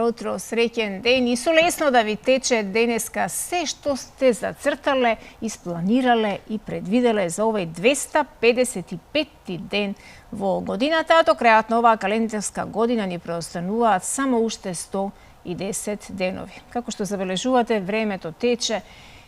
Добро утро, среќен ден и со лесно да ви тече денеска се што сте зацртале, испланирале и предвиделе за овој 255-ти ден во годината, а до крајот на оваа календарска година ни преостануваат само уште 110 денови. Како што забележувате, времето тече,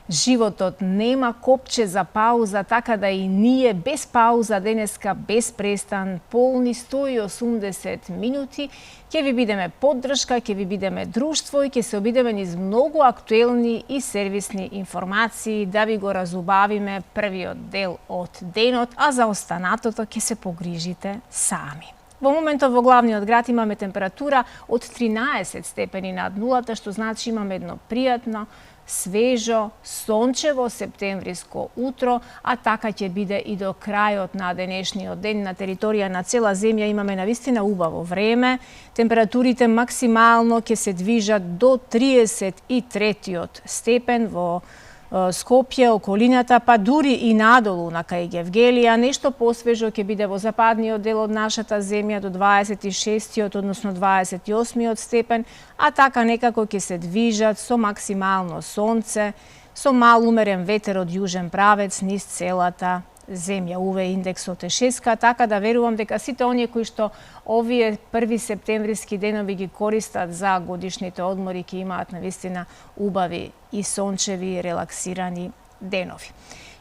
животот нема копче за пауза, така да и ние без пауза денеска, без престан, полни 180 минути, ќе ви бидеме поддршка, ќе ви бидеме друштво и ќе се обидеме низ многу актуелни и сервисни информации да ви го разубавиме првиот дел од денот, а за останатото ќе се погрижите сами. Во моментот во главниот град имаме температура од 13 степени над нулата, што значи имаме едно пријатно, свежо, сончево септемвриско утро, а така ќе биде и до крајот на денешниот ден. На територија на цела земја имаме навистина убаво време. Температурите максимално ќе се движат до 33-тиот степен во Скопје, околината, па дури и надолу на кај Гевгелија. Нешто посвежо ќе биде во западниот дел од нашата земја до 26-тиот, односно 28-тиот степен, а така некако ќе се движат со максимално сонце, со мал умерен ветер од јужен правец низ целата земја. УВ индексот е 6, така да верувам дека сите оние кои што овие први септемвриски денови ги користат за годишните одмори ќе имаат навистина убави и сончеви релаксирани денови.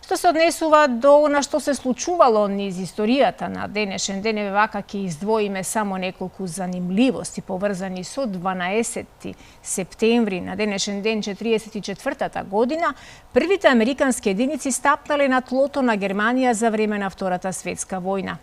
Што се однесува до она што се случувало низ историјата на денешен ден, еве вака ќе издвоиме само неколку занимливости поврзани со 12 септември на денешен ден 44-та година. Првите американски единици стапнале на тлото на Германија за време на Втората светска војна.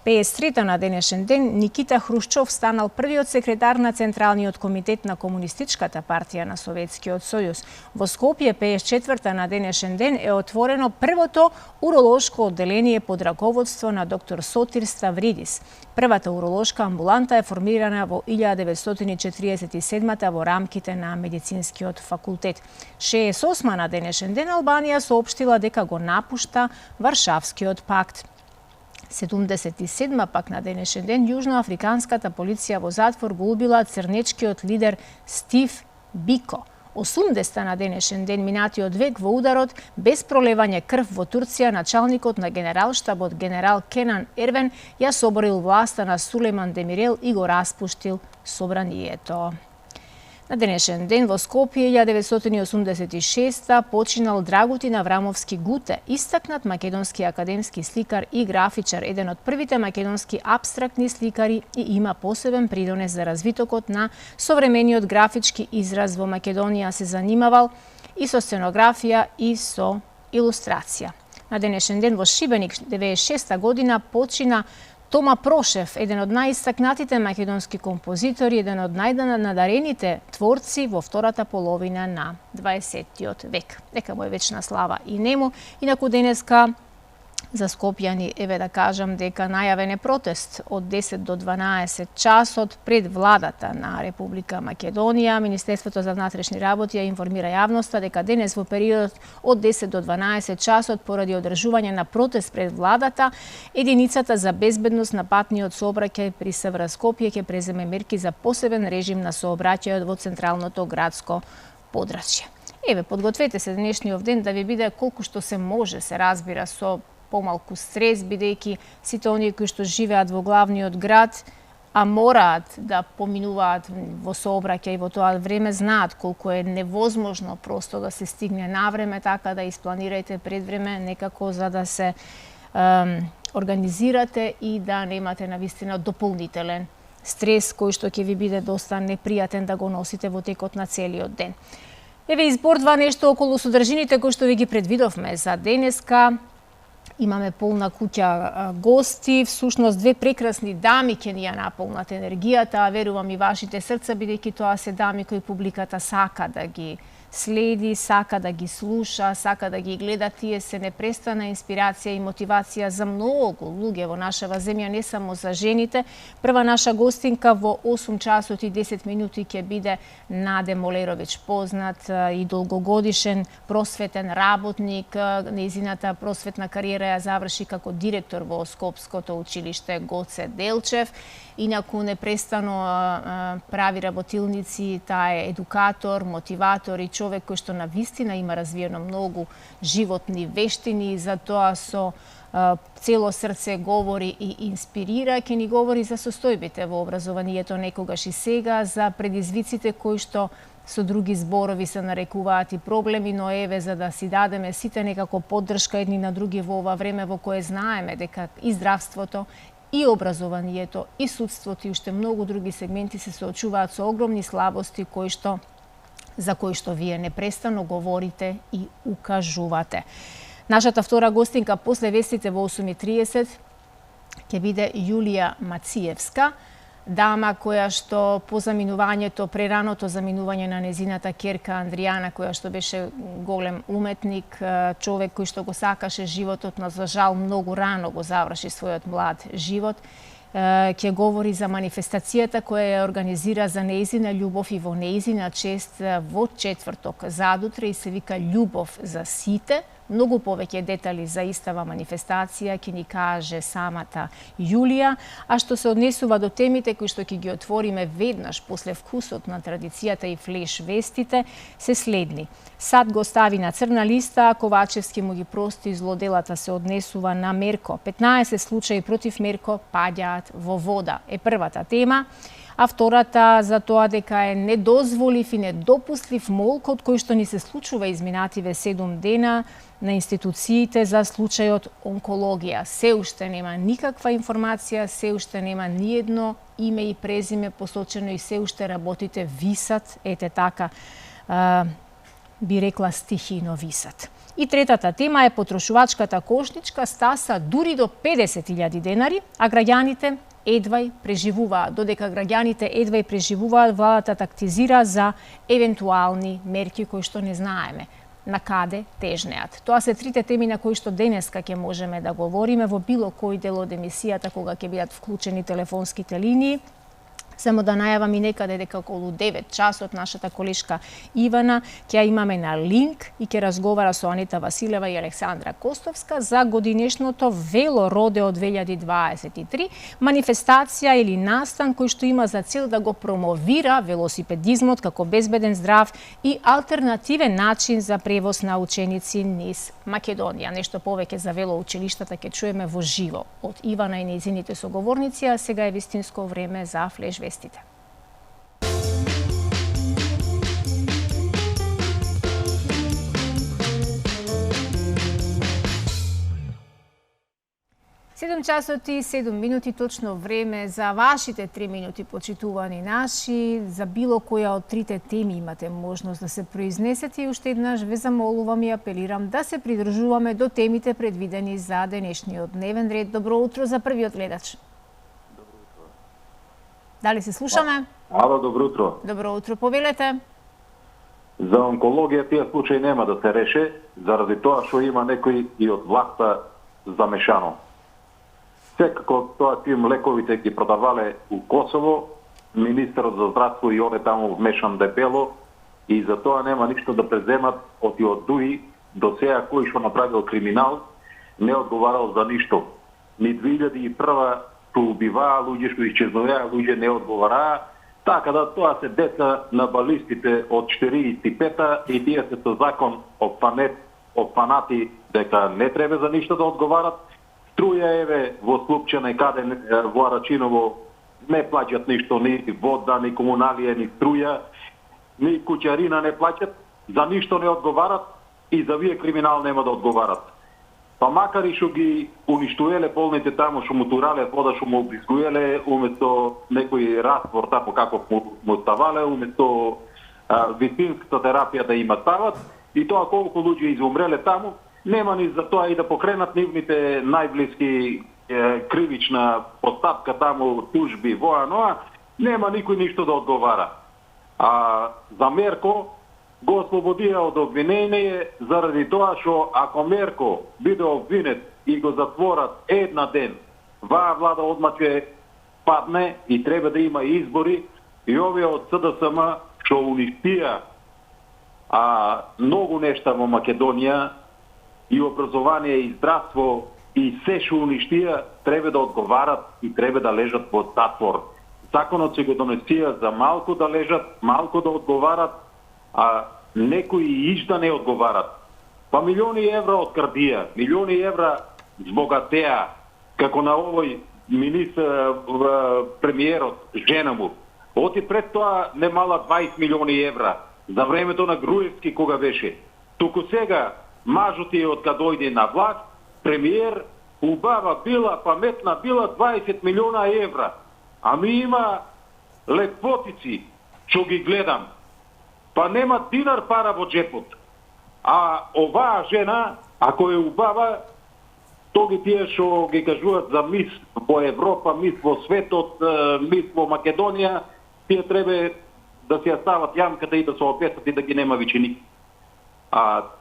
53-та на денешен ден Никита Хрушчов станал првиот секретар на Централниот комитет на Комунистичката партија на Советскиот сојуз. Во Скопје 54-та на денешен ден е отворено првото уролошко одделение под раководство на доктор Сотир Ставридис. Првата уролошка амбуланта е формирана во 1947 во рамките на медицинскиот факултет. 68-та на денешен ден Албанија соопштила дека го напушта Варшавскиот пакт. 77 пак на денешен ден јужноафриканската полиција во затвор го убила црнечкиот лидер Стив Бико. 80 на денешен ден минатиот век во ударот без пролевање крв во Турција началникот на генералштабот генерал Кенан Ервен ја соборил власта на Сулейман Демирел и го распуштил собранието. На денешен ден во Скопје 1986 починал Драгутин Аврамовски Гуте, истакнат македонски академски сликар и графичар, еден од првите македонски апстрактни сликари и има посебен придонес за развитокот на современиот графички израз во Македонија. Се занимавал и со сценографија и со илустрација. На денешен ден во Шибеник 96 година почина Тома Прошев, еден од најистакнатите македонски композитори, еден од најнадарените творци во втората половина на 20-тиот век. Нека му е вечна слава и нему. Инаку денеска за скопјани, еве да кажам дека најавен е протест од 10 до 12 часот пред владата на Република Македонија. Министерството за внатрешни работи ја информира јавноста дека денес во периодот од 10 до 12 часот поради одржување на протест пред владата, единицата за безбедност на патниот сообраќај при СВР Скопје ќе преземе мерки за посебен режим на сообраќајот во централното градско подрачје. Еве, подгответе се денешниот ден да ви биде колку што се може, се разбира, со помалку стрес, бидејќи сите оние кои што живеат во главниот град, а мораат да поминуваат во сообраќај во тоа време, знаат колку е невозможно просто да се стигне на време, така да испланирајте пред време некако за да се организирате и да немате навистина дополнителен стрес кој што ќе ви биде доста непријатен да го носите во текот на целиот ден. Еве избордва нешто околу содржините кои што ви ги предвидовме за денеска. Имаме полна куќа гости, всушност две прекрасни дами ќе ни ја наполнат енергијата, а верувам и вашите срца, бидејќи тоа се дами кои публиката сака да ги следи, сака да ги слуша, сака да ги гледа. Тие се непрестана инспирација и мотивација за многу луѓе во нашава земја, не само за жените. Прва наша гостинка во 8 часот и 10 минути ќе биде Наде Молеровиќ, познат и долгогодишен просветен работник. Нејзината просветна кариера ја заврши како директор во Скопското училиште Гоце Делчев. Инаку непрестано прави работилници, таа е едукатор, мотиватор и човек кој што навистина има развиено многу животни вештини, затоа со цело срце говори и инспирира, ќе ни говори за состојбите во образованието некогаш и сега, за предизвиците кои што со други зборови се нарекуваат и проблеми, но еве за да си дадеме сите некако поддршка едни на други во ова време во кое знаеме дека и здравството, и образованието, и судството и уште многу други сегменти се соочуваат со огромни слабости за кои што вие непрестано говорите и укажувате. Нашата втора гостинка после вестите во 8:30 ќе биде Јулија Мациевска, дама која што по заминувањето, прераното заминување на незината ќерка Андријана, која што беше голем уметник, човек кој што го сакаше животот, но за жал многу рано го заврши својот млад живот, ќе говори за манифестацијата која ја организира за нејзина љубов и во нејзина чест во четврток задутре и се вика Љубов за сите. Многу повеќе детали за истава манифестација ќе ни каже самата Јулија, а што се однесува до темите кои што ќе ги отвориме веднаш после вкусот на традицијата и флеш вестите, се следни. САД го стави на црна листа, Ковачевски му ги прости, злоделата се однесува на Мерко. 15 случаи против Мерко паѓаат во вода е првата тема. А втората за тоа дека е недозволив и недопуслив молкот кој што ни се случува изминативе 7 дена на институциите за случајот онкологија. Се уште нема никаква информација, се уште нема ниедно име и презиме посочено и се уште работите висат, ете така, би рекла стихино висат. И третата тема е потрошувачката кошничка стаса дури до 50.000 денари, а граѓаните едвај преживуваат. Додека граѓаните едвај преживуваат, владата тактизира за евентуални мерки кои што не знаеме на каде тежнеат. Тоа се трите теми на кои што денеска ќе можеме да говориме во било кој дел од емисијата кога ќе бидат вклучени телефонските линии. Само да најавам и некаде дека околу 9 часот нашата колешка Ивана ќе ја имаме на линк и ќе разговара со Анита Василева и Александра Костовска за годинешното Вело Родео 2023, манифестација или настан кој што има за цел да го промовира велосипедизмот како безбеден, здрав и алтернативен начин за превоз на ученици низ Македонија. Нешто повеќе за велоучилиштата ќе чуеме во живо од Ивана и нејзините соговорници, а сега е вистинско време за флеш вестите. Седум часот и 7 минути, точно време за вашите 3 минути, почитувани наши. За било која од трите теми имате можност да се произнесете и уште еднаш ве замолувам и апелирам да се придржуваме до темите предвидени за денешниот дневен ред. Добро утро за првиот гледач. Дали се слушаме? Ало, добро утро. Добро утро, повелете. За онкологија тие случаи нема да се реше, заради тоа што има некои и од власта замешано. Секако тоа тим лековите ги продавале у Косово, министерот за здравство и он е таму вмешан дебело и за тоа нема ништо да преземат од ДУИ до сега кој што направил криминал, не одговарал за ништо. Ни 2001 што убиваа луѓе, што исчезнуваа луѓе, не одговараа, така да тоа се деца на балистите од 45-та и тие се со закон опфанати дека не треба за ништо да одговарат. Струја еве во Слупчана и каде во Арачиново не плаќат ништо, ни вода, ни комуналија, ни струја, ни куќарина не плаќат, за ништо не одговарат и за вие криминал нема да одговарат. Па макар и што ги уништуеле полните таму, што му турале вода, што му обрискуеле, уместо некој раствор тако како му ставале, уместо вистинската терапија да има стават, и тоа колку луѓе изумреле таму, нема ни за тоа и да покренат нивните најблиски кривична постапка таму, тужби, воа, ноа, нема никој ништо да одговара. А за Мерко, го ослободија од обвинение заради тоа што ако Мерко биде обвинет и го затворат една ден, ваа влада одма ќе падне и треба да има избори и овие од СДСМ што уништија многу нешта во Македонија и образование и здравство и се што уништија треба да одговарат и треба да лежат во затвор. Законот се го донесија за малку да лежат, малку да одговарат, а некои иш да не одговарат. Па милиони евра од крадија, милиони евра збогатеа, како на овој министр, премиерот, жена му. Оти пред тоа немала 20 милиони евра за времето на Груевски кога беше. Туку сега мажот е од кога дојде на власт, премиер, убава била, паметна била 20 милиона евра. Ами има лепотици, што ги гледам. Па нема динар пара во джепот. А оваа жена, ако е убава, то ги тие што ги кажуваат за мис во Европа, мис во светот, мис во Македонија, тие треба да се ја стават јамката и да се опесат и да ги нема више никој.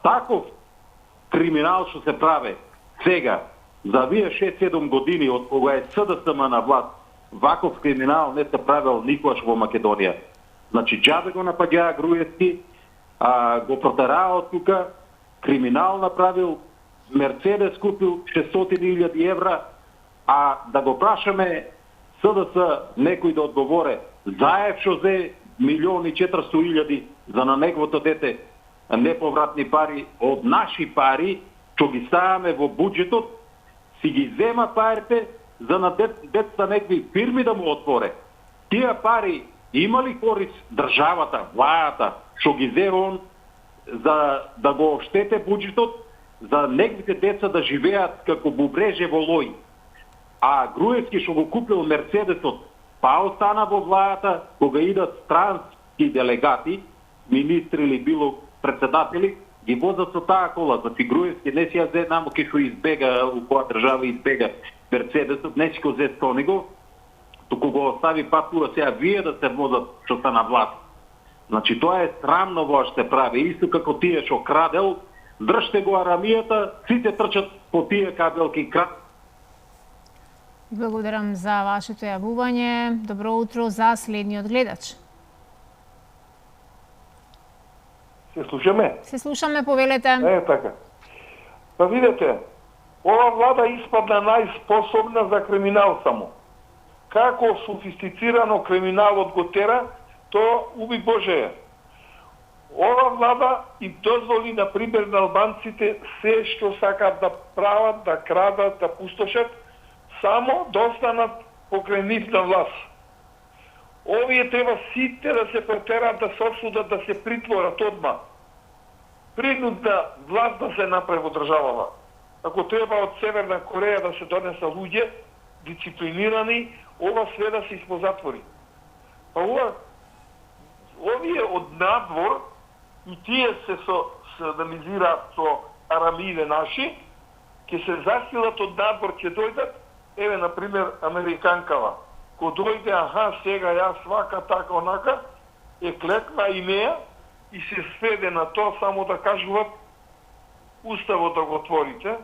Таков криминал што се праве сега, за вие 6-7 години од кога е СДСМ на власт, ваков криминал не се правил никогаш во Македонија. Значи, џабе го напаѓаа Груевски, го протараа од тука, криминал направил, Мерцедес купил 600.000 евра, а да го прашаме СДС некој да одговоре, Заев што зе 1.400.000 за на неговото дете неповратни пари од наши пари, што ги ставаме во буџетот, си ги зема парите за на деца некои фирми да му отворе. Тие пари има ли корист државата, влајата, што ги зе он за да го оштете буџетот, за неговите деца да живеат како бубреже во лој. А Груевски што го купил Мерцедесот, па остана во влајата, кога идат странски делегати, министри или било председатели, ги возат со таа кола. Значи Груевски не си ја зе намо ке што избега, у која држава избега Мерцедесот, не си го зе со него, туку го остави патува сега вие да се возат што са на власт. Значи тоа е срамно во што се прави. Исто како тие што крадел, држте го арамијата, сите трчат по тие кабелки крад. Благодарам за вашето јавување. Добро утро за следниот гледач. Се слушаме? Се слушаме, повелете. Така. Па видете, ова влада испадна најспособна за криминал само. Како софистицирано криминалот го тера, то уби Боже. Ова влада им дозволи, например, на албанците се што сакат да прават, да крадат, да пустошат, само да останат покрај нив на власт. Овие треба сите да се претерат, да се осудат, да се притворат одма. Принудна власт да се направи во државава. Ако треба од Северна Кореја да се донеса луѓе, дисциплинирани, ова све да се испозатвори. Па овие од надвор, и тие се анализираат со арамиите наши, ќе се засилат од надвор, ќе дојдат, еве, например, американкава. Ко дојде, сега јас вака, така, онака, е клекна и неја и се сведе на тоа само да кажуват уставот да го отворите.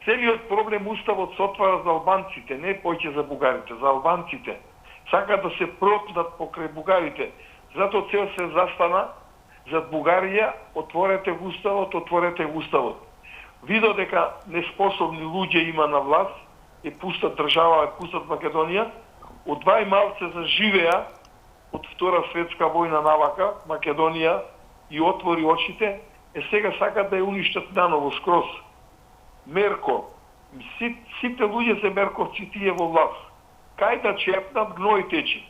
Целиот проблем уставот се отвара за албанците, не поќе за бугарите, за албанците. Сакат да се пропнат покрај бугарите. Зато цел се застана за Бугарија, отворете уставот, отворете уставот. Видо дека неспособни луѓе има на власт, и пустат држава, и пустат Македонија, од 2 малце заживеа од Втора светска војна навака, Македонија, и отвори очите, сега сакат да ја уништат наново скроз. Мерко, сите луѓе се мерковци тие во власт. Кај да чепнат, гној течи.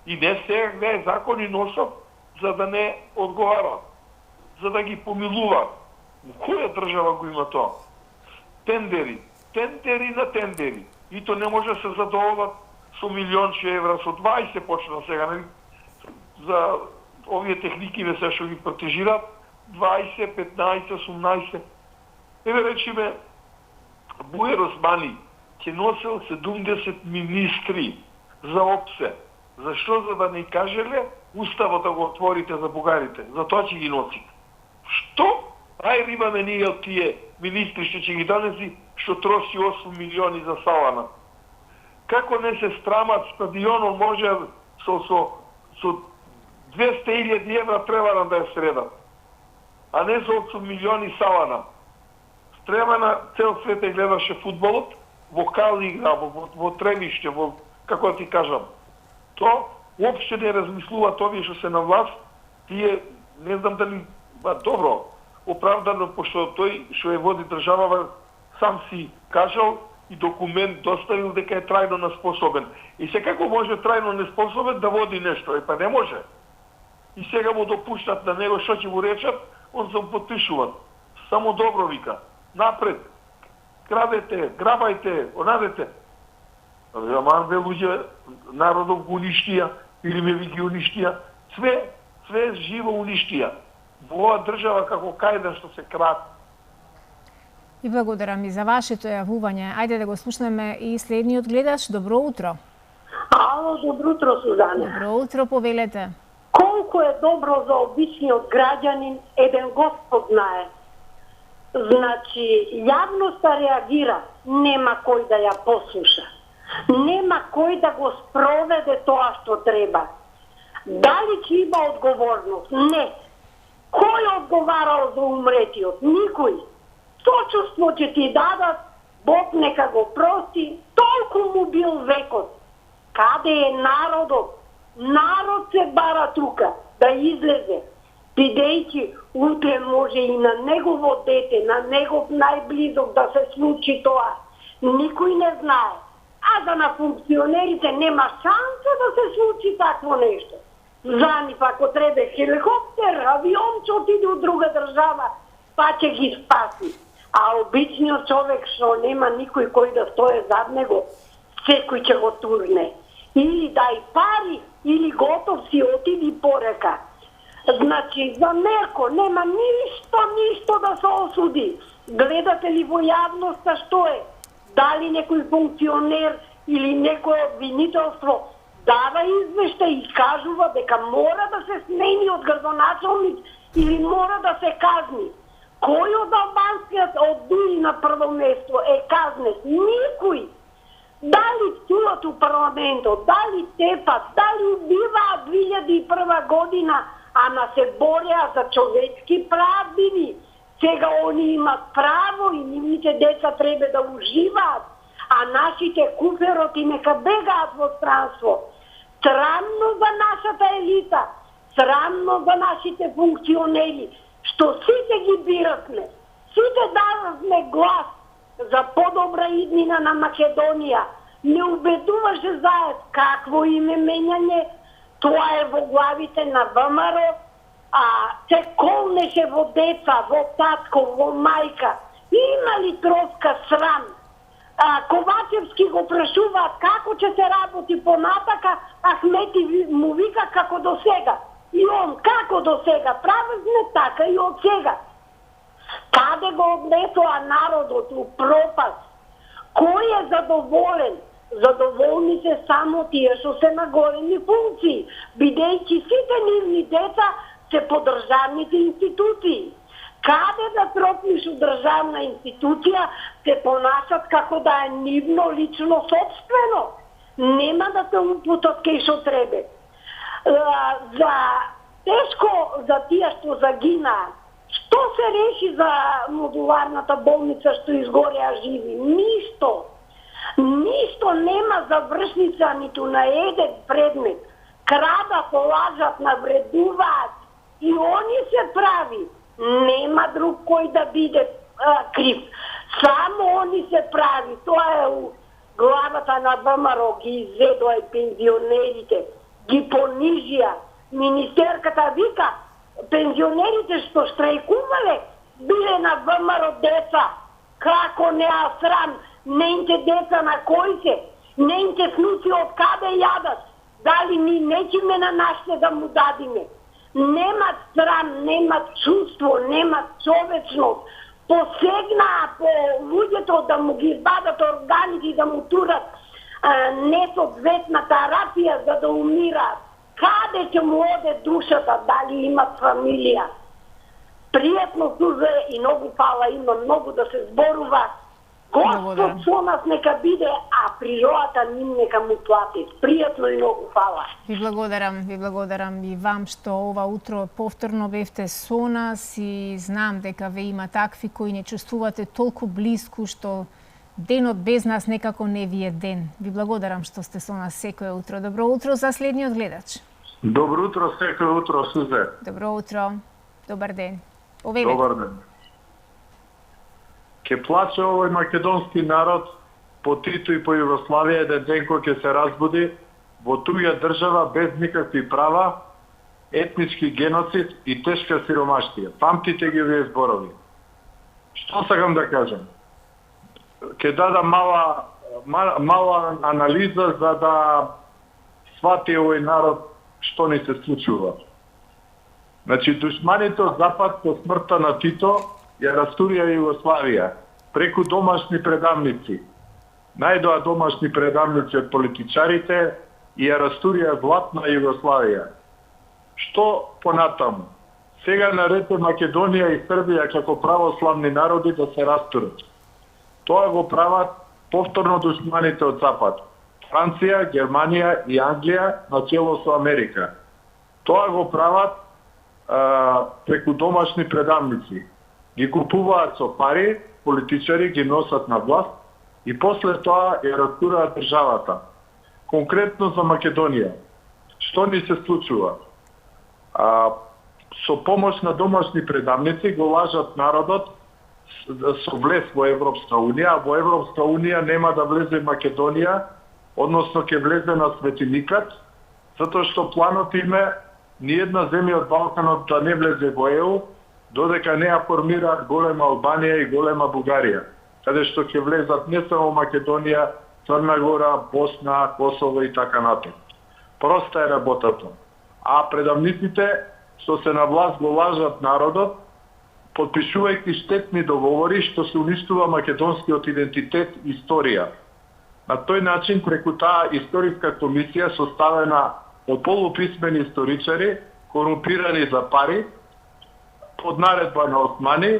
И не сега гледа закони носат, за да не одговарат, за да ги помилуваат. Која држава го има тоа? Тендери на тендери. И то не може да се задоволат со 1.000.000 евра, со 20 почна сега, нели? За овие техники не се што ги протежираат, 20, 15, 18. Еве речиме, Буер Османи ќе носел 70 министри за ОПСЕ. Зашто? За да не кажеле уставот да го отворите за бугарите. Затоа ќе ги носите. Што? Ај имаме ние од тие министри што ќе ги донеси, што троши 8 милиони за салана. Како не се страмат стадионот може со 200.000 евра Тревана да ја средат, а не со 8 милиони салана. Тревана цел свет е гледаше фудбалот, во кали игра, во тремиште, како да ти кажам. То уопште не размислуваат овие што се на власт, тие не знам дали добро, оправдано, пошто тој што е води државава сам си кажал и документ доставил дека е трајно неспособен. И секако може трајно неспособен да води нешто, па не може. И сега му допуштат на него што ќе му речат, он се потпишува. Само добро вика. Напред. Крадете, грабајте, онадете. Ама ве луѓе народов го уништија или ме ви ги уништија. Све живо уништија. Во оваа држава како кајде што се краде. И благодарам и за вашето јавување. Ајде да го слушнеме и следниот гледач. Добро утро. Ало, добро утро, Сузана. Добро утро, повелете. Колку е добро за обичниот граѓанин, еден Господ знае. Значи, јавноста реагира, нема кој да ја послуша. Нема кој да го спроведе тоа што треба. Дали ќе има одговорност? Не. Кој одговарал за умретиот? Никој. Сочувство ќе ти дадат, Бог нека го прости, толку му бил векот. Каде е народот? Народ се бара тука, да излезе, бидејќи утре може и на негово дете, на негов најблизок да се случи тоа. Никој не знае. А да на функционерите нема шанса да се случи такво нешто. За нив ако треба хеликоптер, авион ќе отиде од друга држава, па ќе ги спаси. А обичниот човек што нема никој кој да стои зад него, секој ќе го турне. Или дај пари, или готов си отиди порека. Значи, за Мерко нема ништо да се осуди. Гледате ли во јавноста што е? Дали некој функционер или некој обвинителство дава извештај и кажува дека мора да се смени од градоначалник или мора да се казни? Кој од албанскиот одуи на прво место е казнет? Никој. Дали чуват у парламентот, дали тепат, дали убиваат 2001 година, ама се бореа за човечки правдини. Сега они имат право и нивните деца треба да уживаат, а нашите куфероти нека бегаат во странство. Срамно за нашата елита, срамно за нашите функционери, што сите ги бирасме, сите дававме глас за подобра иднина на Македонија. Не убедуваше заед какво име менјање, тоа е во главите на ВМРО, а се колнеше во деца, во татко, во мајка. Има ли троска срам? Ковачевски го прашуваат како ќе се работи понатака, Ахмети му вика како до сега. И он како до сега, правезне така и од сега. Каде го однесоа народот у пропаст? Кој е задоволен? Задоволни се само тие што се на големи функции, бидејќи сите нивни деца се по државните институции. Каде да тропниш у државна институција, се понасат како да е нивно лично собствено. Нема да те упутат кај што требе. За тешко за тие што загинаа. Што се реши за модуларната болница што изгореа живи? Ништо. Ништо нема завршница ниту на еден предмет. Крадат, лажат, навредуваат и они се прави. Нема друг кој да биде крив. Само они се прави. Тоа е у главата на ВМРО, ги изведоа и пензионерите, ги понижија. Министерката вика, пензионерите што штрајкувале биле на ВМРО деца. Како неа срам, неинте деца на кои се, неинте внуци од каде јадат, дали ни неќеме на нашите да му дадиме. Немат срам, немат чувство, немат човечност. Посегнаа по луѓето да му ги избадат органите и да му турат несоодветна терапија за да умираат. Каде ќе му оде душата, дали имат фамилија? Пријатно служба и многу фала, има многу да се зборува. Господ со нас нека биде, а природата ним нека му плати. Пријатно и многу фала. Ви благодарам и вам што ова утро повторно бевте со нас и знам дека ве има такви кои не чувствувате толку близко што денот без нас некако не ви е ден. Ви благодарам што сте со нас секое утро. Добро утро за следниот гледач. Добро утро, секое утро, Сузе. Добро утро. Добар ден. Овелете. Добар ден. Ке плаче овој македонски народ по Тито и по Југославија еден ден кој ќе се разбуди во туја држава без никакви права, етнички геноцид и тешка сиромаштија. Памтите ги овие зборови. Што сакам да кажам? Ке дадам мала анализа за да свати овој народ што ни се случува. Значи, душманите од Запад по смртта на Тито ја растурија Југославија преку домашни предавници. Најдоа домашни предавници од политичарите и ја растурија златна Југославија. Што понатаму? Сега нарете Македонија и Србија како православни народи да се растурат. Тоа го прават повторно душманите од Запад. Франција, Германија и Англија на чело со Америка. Тоа го прават преку домашни предавници. Ги купуваат со пари, политичари ги носат на власт и после тоа ја растураат државата. Конкретно за Македонија. Што ни се случува? Со помош на домашни предавници го лажат народот со влез во Европска Унија, а во Европска Унија нема да влезе Македонија, односно ќе влезе на светиникат, затоа што планот им е ниедна земја од Балканот да не влезе во ЕУ, додека не ја формираат голема Албанија и голема Бугарија, каде што ќе влезат не само Македонија, Црна Гора, Босна, Косово и така натаму. Проста е работата. А предавниците што се на власт го лажат народот, подпишувајќи штетни договори што се уништува македонскиот идентитет и историја. На тој начин, преку таа историска комисија составена од полуписмени историчари, корумпирани за пари, под наредба на Османи,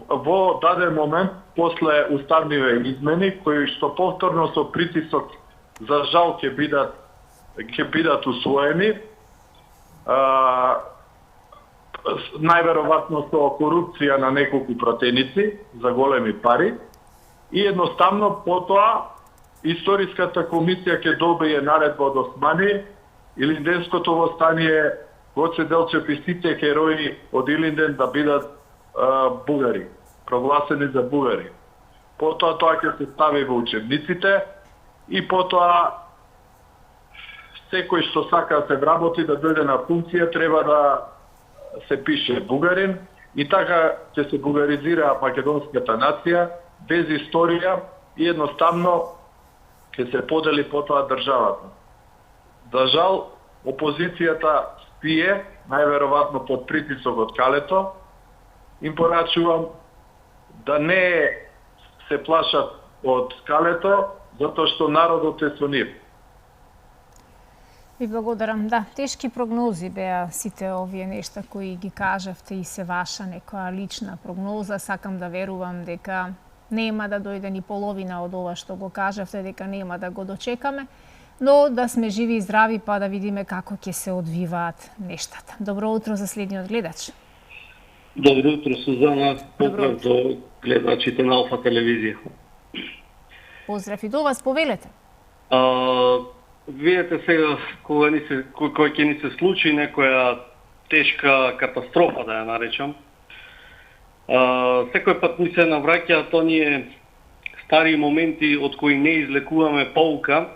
во даден момент, после уставниве измени, кои што повторно со притисок за жал ќе бидат усвоени, најверојатно со корупција на неколку пратеници за големи пари, и едноставно потоа историската комисија ќе добие наредба од Османи, Илинденското востание, Гоце Делчев и сите херои од Илинден да бидат бугари, прогласени за бугари. Потоа тоа ќе се стави во учебниците и потоа секој што сака да се вработи да дојде на функција треба да се пише бугарин и така ќе се бугаризира македонската нација без историја и едноставно ќе се подели потоа државата. За жал, опозицијата спие, најверојатно под притисок од Калето. Им порачувам да не се плашат од Калето, затоа што народот е со нив. Ви благодарам. Да, тешки прогнози беа сите овие нешта кои ги кажавте и се ваша некоја лична прогноза. Сакам да верувам дека нема да дојде ни половина од ова што го кажавте, дека нема да го дочекаме, но да сме живи и здрави па да видиме како ќе се одвиваат нештата. Добро утро за следниот гледач. Добро утро, Сузана. Поздрав до гледачите на Алфа телевизија. Поздрав и до вас, повелете. Видете сега, кога ќе ни се случи некоја тешка катастрофа, да ја наречам, секој пат ни се навраќаат оние стари моменти од кои не излекуваме поука.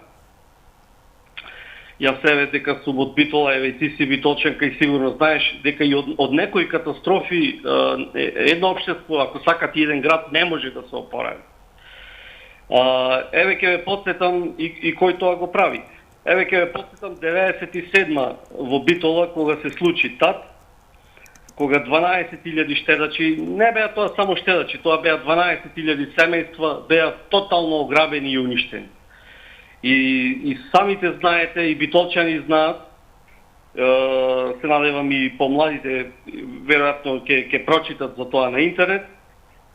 Ја себе дека сум од Битола, еве ти си битолчанка и сигурно знаеш дека и од некои катастрофи едно општество, ако сакат и еден град, не може да се опорави. Еве ќе ве потсетам и кој тоа го прави. Еве ќе ве потсетам 97 во Битола кога се случи ТАТ, кога 12.000 штедачи, не беа тоа само штедачи, тоа беа 12.000 семејства, беа тотално ограбени и уништени. И самите знаете, и битолчани знаат, се надевам и помладите веројатно ќе прочитат за тоа на интернет,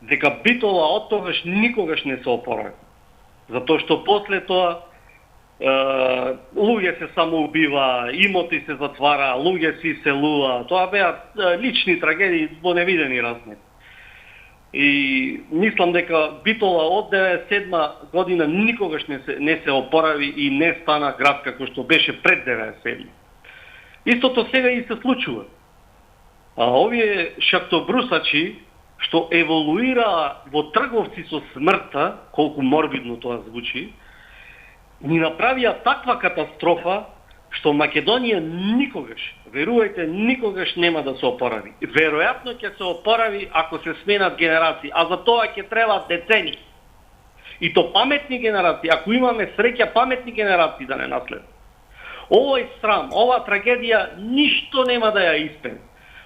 дека Битола од тогаш никогаш не се опорави. Затоа што после тоа луѓе се самоубива, имоти се затвара, луѓе се иселува. Тоа беа лични трагедии во невидени размери. И мислам дека Битола од 97 година никогаш не се опорави и не стана град како што беше пред 97. Истото сега и се случува. А овие шахтобрусачи што еволуира во трговци со смртта, колку морбидно тоа звучи, ни направија таква катастрофа што Македонија никогаш, верувајте, никогаш нема да се опорави. Веројатно ќе се опорави ако се сменат генерации, а за тоа ќе требаат децени. И то паметни генерации, ако имаме среќа паметни генерации да не наследат. Овој срам, ова трагедија ништо нема да ја испеме.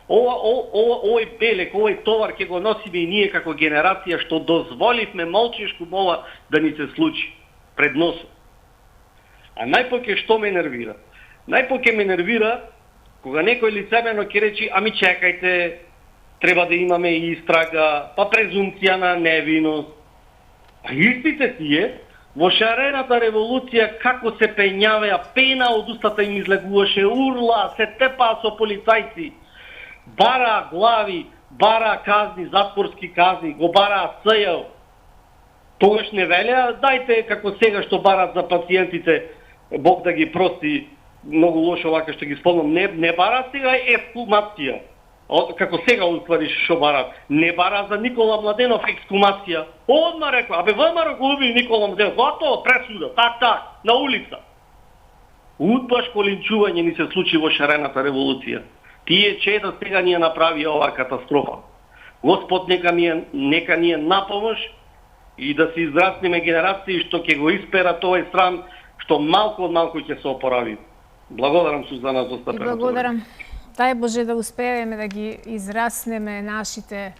Овој белек, овој товар ќе го носиме и ние како генерација што дозволивме молчешко ова да ни се случи пред носот. А најпоќе што ме нервира? Најпоќе ме нервира кога некој лицемерно ќе речи, ами чекајте, треба да имаме и истрага, па презумпција на невиност. А истите тие во шарената револуција како се пењавеа, пена од устата им излегуваше, урла, се тепаа со полицајци, бара глави, бара казни, затворски казни, го бара СЈ. Тогаш не велеа, дајте како сега што барат за пациентите, Бог да ги прости, многу лошо вака што ги спомнам, не бара сега ексхумација. Како сега уствари што барат. Не бара за Никола Младенов ексхумација. Одма рекла, абе ВМРО го уби Никола Младенов, готово, пресуда, так, на улица. Удбашко линчување ни се случи во шарената револуција. Тие чета сега ни ја направи оваа катастрофа. Господ нека ни е напомош и да се израснеме генерации што ќе го исперат овој срам, што малку од малку ќе се опорави. Благодарам Сузана за стапеното. Благодарам. Дај Боже да успееме да ги израснеме нашите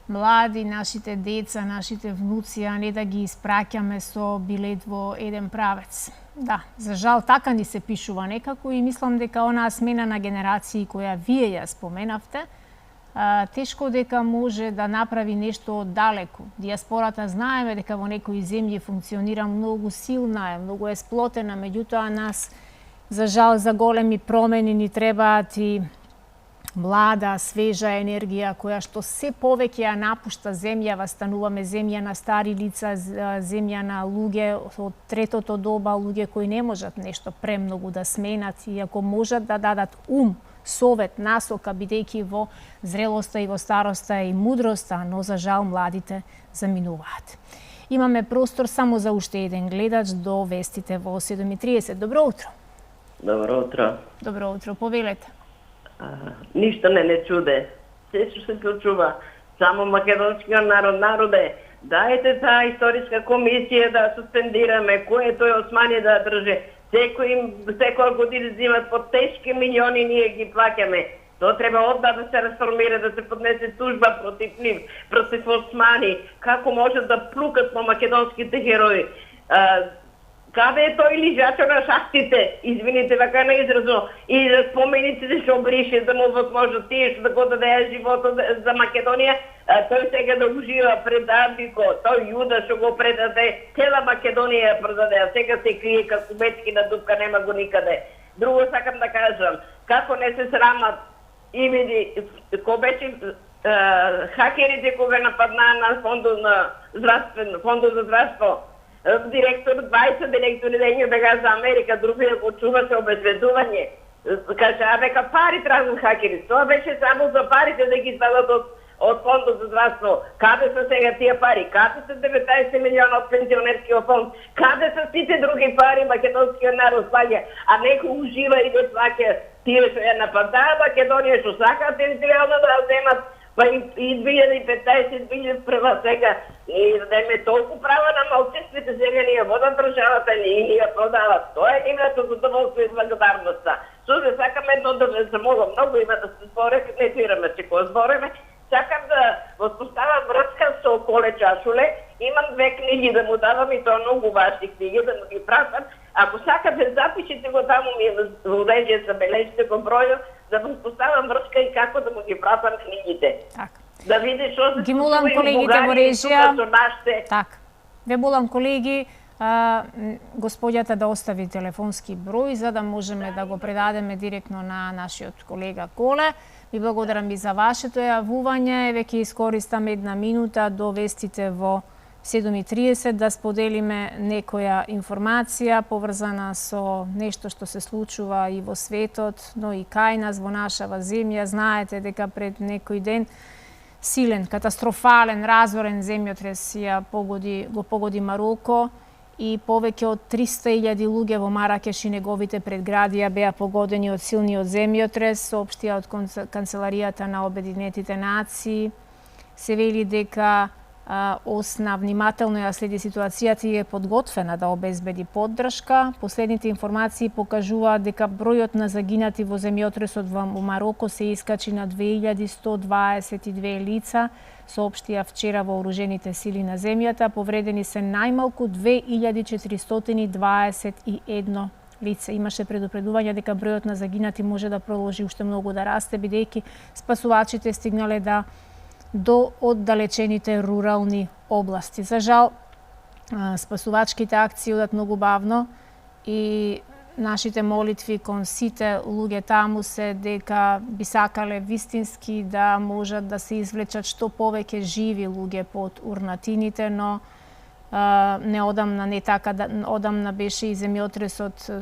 млади, нашите деца, нашите внуци, а не да ги испраќаме со билет во еден правец. Да, за жал така ни се пишува некако и мислам дека онаа смена на генерации која вие ја споменавте, тешко дека може да направи нешто далеку. Диаспората знаеме дека во некои земји функционира многу силна, многу е сплотена, меѓутоа нас за жал за големи промени ни требаат и млада, свежа енергија која што се повеќе ја напушта земјава, стануваме земја на стари лица, земја на луѓе од третото доба, луѓе кои не можат нешто премногу да сменат и ако можат да дадат совет, насока, бидејќи во зрелоста и во староста и мудроста, но за жал младите заминуваат. Имаме простор само за уште еден гледач до вестите во 7:30. Добро утро. Добро утро. Добро утро, повелете. Ништо не чуде. Се што се случува. Само македонскиот народе. Дајте таа историска комисија да суспендираме, кој тој Османи да држи. Секоја година взимат по тешки милиони, ние ги плаќаме. Тоа треба одма да се расформира, да се поднесе тужба против нив, против Османи. Како може да плукат по македонските герои? Каде е тој лижачо на шахтите? Извините, вака на изразно. И за спомениците што брише, да му возможно тие што да го даде животот за Македонија, тој сега да ужива пред Амбико, тој Јуда што го предаде, цела Македонија ја продаде, а сега се крие како мечки на дупка, нема го никаде. Друго сакам да кажам, како не се срамат и види, кој беше хакерите кога нападнаа на фондот за здравство, директор 20 директори дењу бега за Америка, другија го чуваше обезведување. Каже, века пари тражат хакери. Тоа беше само за парите да ги извадат од фондот за здравство. Каде се сега тие пари? Каде се 19 милиона од пензионерскиот фонд? Каде се сите други пари македонскиот народ плаќа, а некој ужива и да плаќа тие што ја нападаа Македонија, што сакаат територијално да земат. Па и 2015-2001 сега и да име толку права на малцинствите, сега ние водат државата и ја продават. Тоа е нивното задоволство и благодарноста. Сузе, сакам едно да ве замолам, многу има да се зборе, не свираме се кој збореме. Сакам да воспоставам врска со Коле Чашуле. Имам 2 книги книги да му давам, и тоа многу важни книги да му ги пратам. Ако сакате, запишете го таму ми во уреđe за бележите го бројот, да му поставам врска и како да му ги пратам книгите. Така. Да види што се Ги молам колегите во режија. Така. Ве молам колеги, господјата да остави телефонски број за да можеме да го предадеме директно на нашиот колега Коле. Ви благодарам и за вашето јавување. Еве ќе искористам една минута до вестите во 7:30 да споделиме некоја информација поврзана со нешто што се случува и во светот, но и кај нас во нашава земја. Знаете дека пред некој ден силен, катастрофален, разорен земјотрес го погоди Мароко и повеќе од 300.000 луѓе во Маракеш и неговите предградија беа погодени од силниот земјотрес, соопштија од Канцеларијата на Обединетите нации. Се вели дека ОСНА внимателно ја следи ситуацијата и е подготвена да обезбеди поддршка. Последните информации покажуваат дека бројот на загинати во земјотресот во Мароко се искачи на 2122 лица, соопштија вчера вооружените сили на земјата. Повредени се најмалку 2421 лица. Имаше предупредување дека бројот на загинати може да продолжи уште многу да расте, бидејќи спасувачите стигнале до оддалечените рурални области. За жал, спасувачките акции одат многу бавно и нашите молитви кон сите луѓе таму се дека би сакале вистински да можат да се извлечат што повеќе живи луѓе под урнатините, но неодамна не така, одамна беше и земјотресот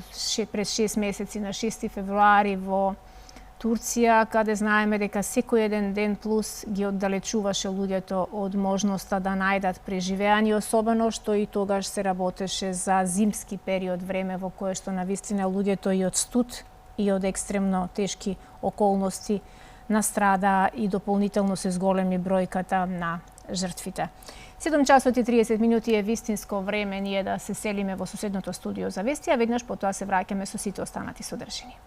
пред 6 месеци на 6 февруари во Турција, каде знаеме дека секој еден ден плюс ги оддалечуваше луѓето од можноста да најдат преживеани, особено што и тогаш се работеше за зимски период време во кое што навистина луѓето и од студ и од екстремно тешки околности настрада и дополнително се зголеми бројката на жртвите. 7:30 е вистинско време ние да се селиме во соседното студио за вести, а веднаш потоа се враќаме со сите останати содржини.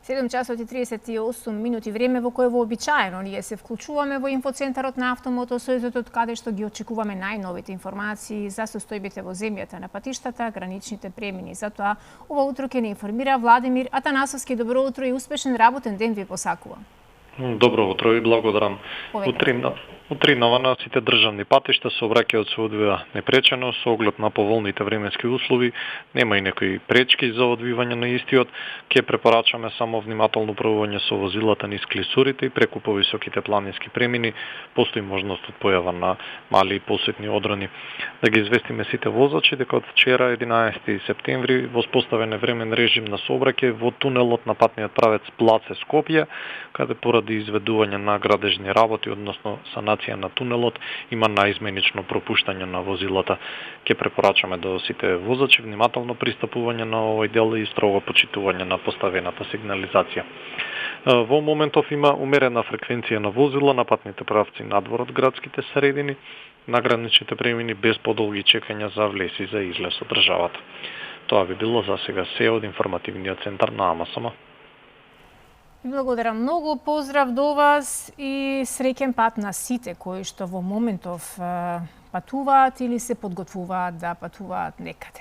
7:38 време во кое вообичаено ние се вклучуваме во инфоцентарот на Автомотосојузот, каде што ги очекуваме најновите информации за состојбите во земјата, на патиштата, граничните премини. Затоа ова утро ќе не информира Владимир Атанасовски. Добро утро и успешен работен ден ви посакувам. Добро утро и благодарам. Утринава на сите државни патишта сообраќајот се одвива непречено со оглед на поволните временски услови. Нема и некои пречки за одвивање на истиот. Ќе препорачаме само внимателно управување со возилата низ клисурите и преку повисоките планински премини. Постои можност од појава на мали и посетни одрани. Да ги известиме сите возачи дека од вчера 11 септември воспоставен е времен режим на сообраќај во тунелот на патниот правец Плаце Скопје, каде поради изведување на градежни работи, односно санација на тунелот, има наизменично пропуштање на возилата. Ќе препорачаме до сите возачи внимателно пристапување на овој дел и строго почитување на поставената сигнализација. Во моментов има умерена фреквенција на возила на патните правци надвор од градските средини, на граничните премини без подолги чекања за влез и за излез од државата. Тоа би било за сега се од информативниот центар на АМСМ. Благодарам многу, поздрав до вас и среќен пат на сите кои што во моментов патуваат или се подготвуваат да патуваат некаде.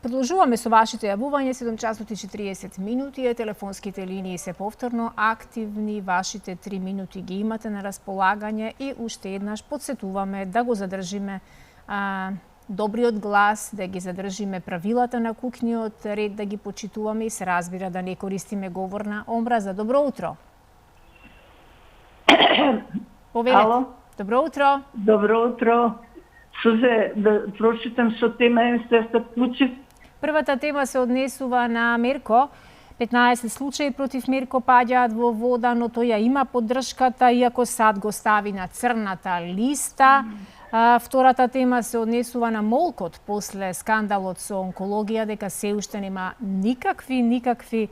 Продолжуваме со вашите јавување, 7:40 телефонските линии се повторно активни, вашите 3 минути ги имате на располагање и уште еднаш подсетуваме да го задржиме добриот глас, да ги задржиме правилата на куќниот ред, да ги почитуваме и се разбира да не користиме говорна омраза. Добро утро. Повелете. Добро утро. Добро утро. Сузе, да прочитам со тема се вклучив. Првата тема се однесува на Мерко. 15 случаи против Мерко паѓаат во вода, но тој ја има поддршката, иако САД го стави на црната листа. Втората тема се однесува на молкот после скандалот со онкологија, дека се уште нема никакви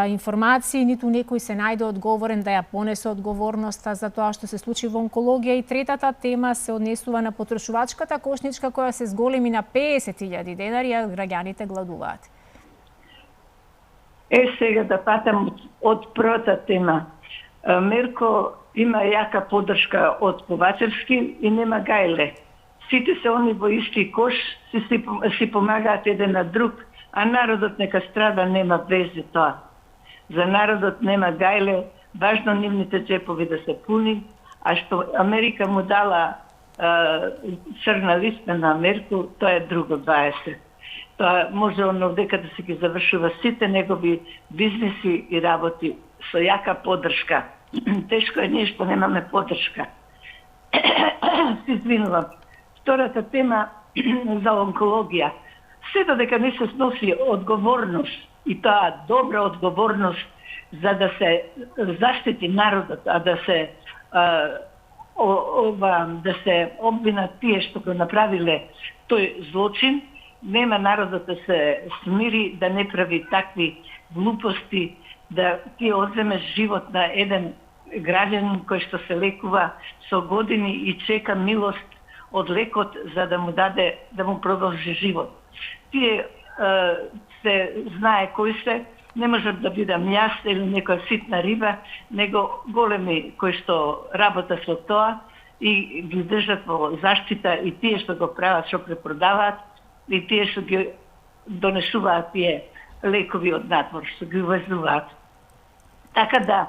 информации, ниту некој се најде одговорен да ја понесе одговорноста за тоа што се случи во онкологија. И третата тема се однесува на потрошувачката кошничка која се зголеми на 50.000 денари, а граѓаните гладуваат. Сега да патам од првата тема. Мерко има јака поддршка од Ковачевски и нема гајле. Сите се они во исти кош, си помагаат еден на друг, а народот нека страда, нема везе тоа. За народот нема гајле, важно нивните джепови да се пуни, а што Америка му дала црна листа на Мерко, тоа е друго 20. Тоа може оно дека да се ги завршува сите негови бизнеси и работи со јака поддршка. Тешко е ние што немаме поддршка. Се извинувам. Втората тема за онкологија. Се додека не се сноси одговорност, и тоа добра одговорност за да се заштити народот, а да се да се обвинат тие што го направиле тој злочин, нема народот да се смири, да не прави такви глупости, да ти одземеш живот на еден граѓанин кој што се лекува со години и чека милост од лекот за да му даде, да му продолжи живот. Тие се знае кои се, не можам да бидам јас или некоја ситна риба, него големи кои што работа со тоа и ги држат во заштита и тие што го прават, што препродаваат, и тие што ги донесуваат тие лекови од надвор, што ги увезуваат. Така да,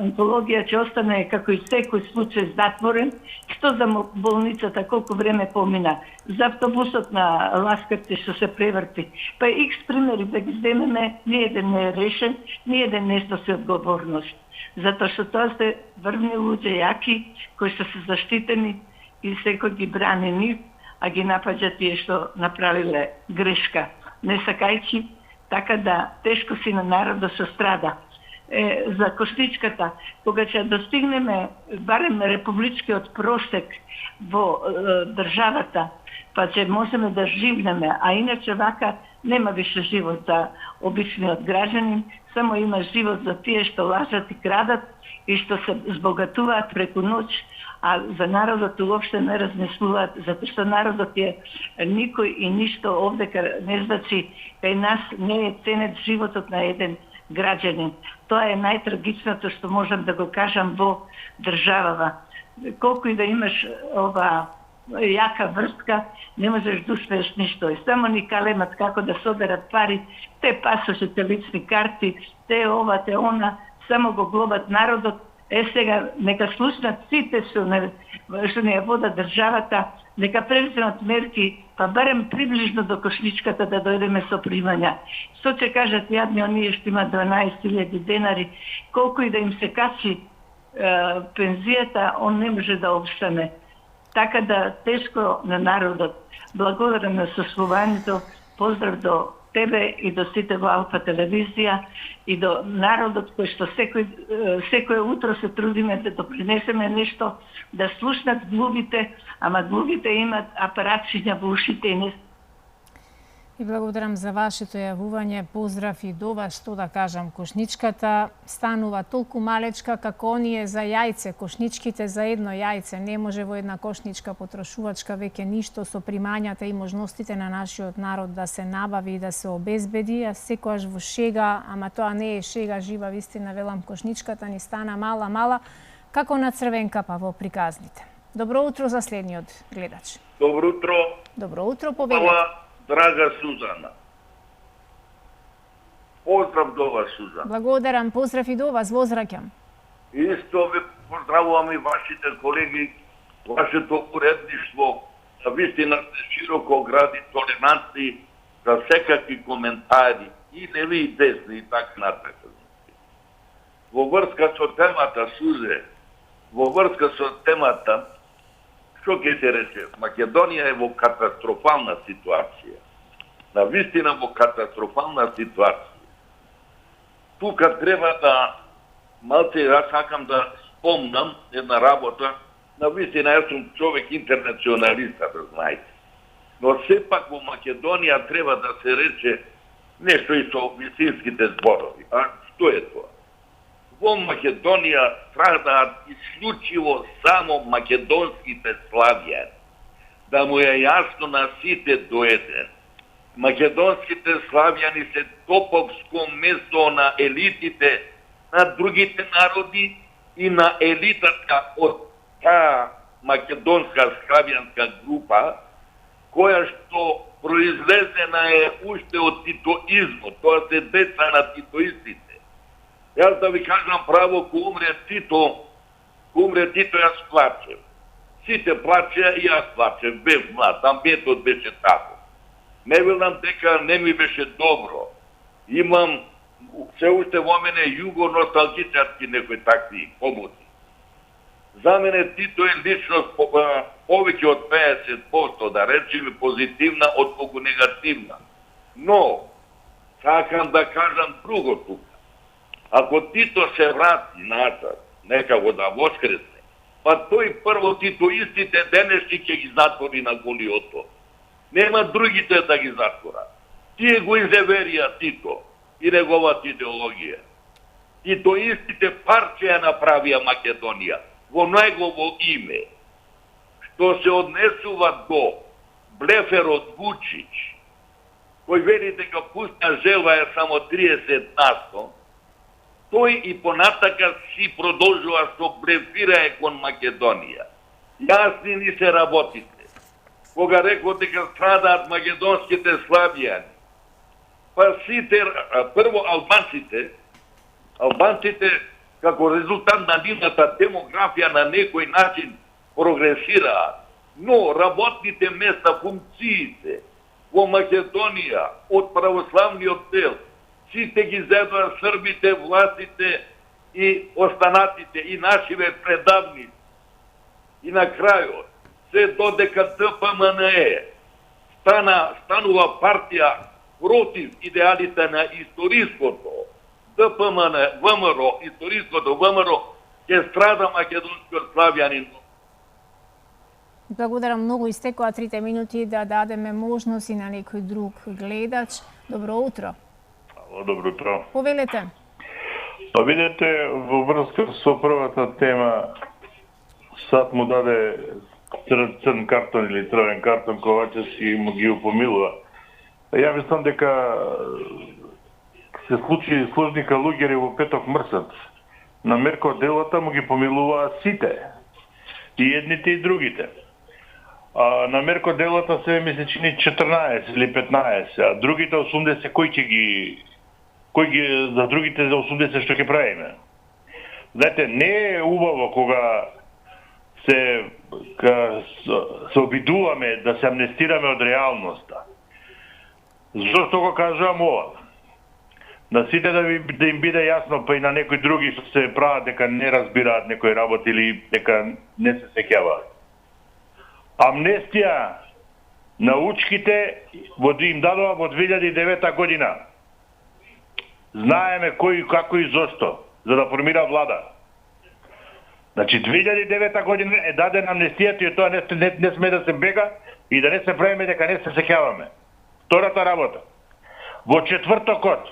онкологија ќе остане како и секој случај затворен, што за болницата колку време помина, за автобусот на Ласкарци што се преврти. Па икс примери да ги земеме, ниеден не е решен, ниеден не сноси одговорност. Затоа што тоа се врвни луѓе јаки, кои што се заштитени и секој ги брани нив, а ги напаѓа тие што направиле грешка. Не сакајќи, така да тешко си на народот се страда. За кошничката, кога ќе достигнеме барем републичкиот просек во државата, па ќе можеме да живнеме, а иначе вака нема више живот за обичниот граѓанин, само има живот за тие што лажат и крадат и што се збогатуваат преку ноќ, а за народот уопште не размислуваат, затоа што народот е никој и ништо овдека не значи, кај нас не е ценет животот на еден граѓанин. Тоа е најтрагичното што можам да го кажам во државава. Колку и да имаш ова јака врска, не можеш да успееш ништо. И само ни калемат како да соберат пари, те пасоше, те лични карти, те ова, те она, само го глобат народот. Сега нека слушнат сите што не ја вода државата, нека преземат мерки, па барем приближно до кошничката да дојдеме со примања. Што ќе кажат јадни оние што има 12.000 денари, колку и да им се качи пензијата, он не може да обстане. Така да тешко на народот. Благодарам на сослувањето, поздрав до тебе и до сите во Алфа телевизија и до народот кој што секој утро се трудиме да допринесеме нешто, да слушнат глувите, ама глувите имат апаратчиња во ушите и не. И благодарам за вашето јавување. Поздрав и до вас, што да кажам, кошничката станува толку малечка како оние за јајце. Кошничките за едно јајце. Не може во една кошничка потрошувачка веќе ништо со примањата и можностите на нашиот народ да се набави и да се обезбеди, а секојаш во шега, ама тоа не е шега, жива вистина, велам, кошничката ни стана мала, како на црвенка па во приказните. Добро утро за следниот гледач. Добро утро. Добро утро, повелете. Драга Сузана. Поздрав до вас, Сузана. Благодарам, поздрав и до вас, возвраќам. Исто ви поздравувам и вашите колеги, вашето уредништво, да вистина се широко гради толерантни за секакви коментари, и леви и десни и така нататък. Во врска со темата, Сузе, во врска со темата, што ќе се рече? Македонија е во катастрофална ситуација. Навистина во катастрофална ситуација. Тука треба да, малце јас сакам да спомнам една работа, навистина јас сум човек интернационалиста, да знаете. Но сепак во Македонија треба да се рече нешто и со висинските зборови. А што е тоа? Во Македонија страдаат исклучиво само македонските славјани. Да му е јасно на сите до еден. македонските славјани се топовско место на елитите на другите народи и на елитата од таа македонска славјанска група, која што произлезена е уште од титоизмот, тоа се деца на титоистите. Јас да ви кажам право, ко умре Тито, јас плачев. Сите плачеа и јас плачев, бев млад, амбиентот беше тако. Не велам дека не ми беше добро. Имам се уште во мене југо-носталгичарски некои такви побуди. За мене Тито е личност повеќе од 50%, да речеме позитивна отколку негативна. Но, сакам да кажам друго тука. Ако Тито се врати назад, нека го да воскресне, па тој прво титоистите денешни ќе ги затвори на голиото. Нема другите да ги затвора. Тие го изеверија Тито и неговата идеологија. Титоистите парче ја направија Македонија во негово име. Што се однесува до блеферот Вучич, кој вели дека пусна желба е само 30%, тој и понатака си продолжува со блефирае кон Македонија. Јасни ни се работите. Кога рекол дека страдаат македонските славјани, па сите, прво албанците како резултат на нивната демографија на некој начин прогресираат, но работните места, функциите во Македонија од православниот дел, сите ги зедоа србите, властите и останатите, и нашиве предавници. И на крајот, се додека ДПМНЕ станува партија против идеалите на историското ДПМН, ВМРО, историското ВМРО, ќе страда македонскиот славјанин. Благодарам многу. Истекоа 3 минути да дадеме можност и на некој друг гледач. Добро утро. Добро утро. Повелете. Па видете, во врска со првата тема, сад му даде црн картон или црвен картон, Ковачевски и му ги упомилува. Ја мислам дека се случи сложника луѓери во петок мрсец. На мерко делата му ги помилуваа сите. И едните и другите. А на мерко делата се ми се чини 14 или 15, а другите 80 кој ги за другите за 80 што ќе правиме. Знаете, не е убаво кога се обидуваме да се амнестираме од реалноста. Зошто го кажувам ова? На сите да им биде јасно, па и на некои други што се прават дека не разбираат некои работи или дека не се сеќаваат. Амнестија на учките им дадува во 2009 година. Знаеме кој, како и зошто, за да формира влада. Значи 2009 година е даден амнестијата и тоа не сме да се бега и да не се правиме дека не се сеќаваме. Втората работа. Во четвртокот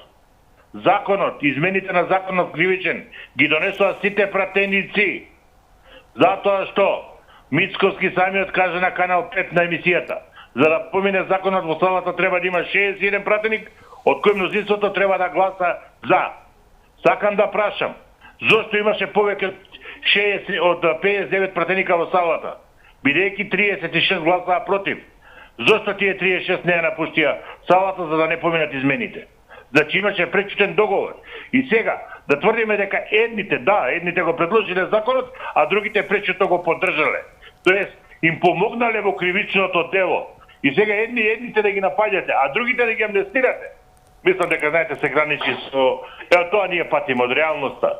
законот, измените на законот кривичен ги донесува сите пратеници. Затоа што Мицковски самиот каже на Канал 5 на емисијата, за да помине законот во салата треба да има 61 пратеник, од кој мнозинството треба да гласа за. Сакам да прашам, зошто имаше повеќе од 59 пратеника во салата, бидејќи 36 гласаа против? Зошто тие 36 не ја напуштија салата за да не поминат измените? Значи имаше пречутен договор. И сега, да тврдиме дека едните го предложиле законот, а другите пречуто го поддржале. Тоест, им помогнале во кривичното дело. И сега едните да ги напаѓате, а другите да ги амнестирате. Мислам дека, знаете, се граничи со... тоа ние патиме од реалноста.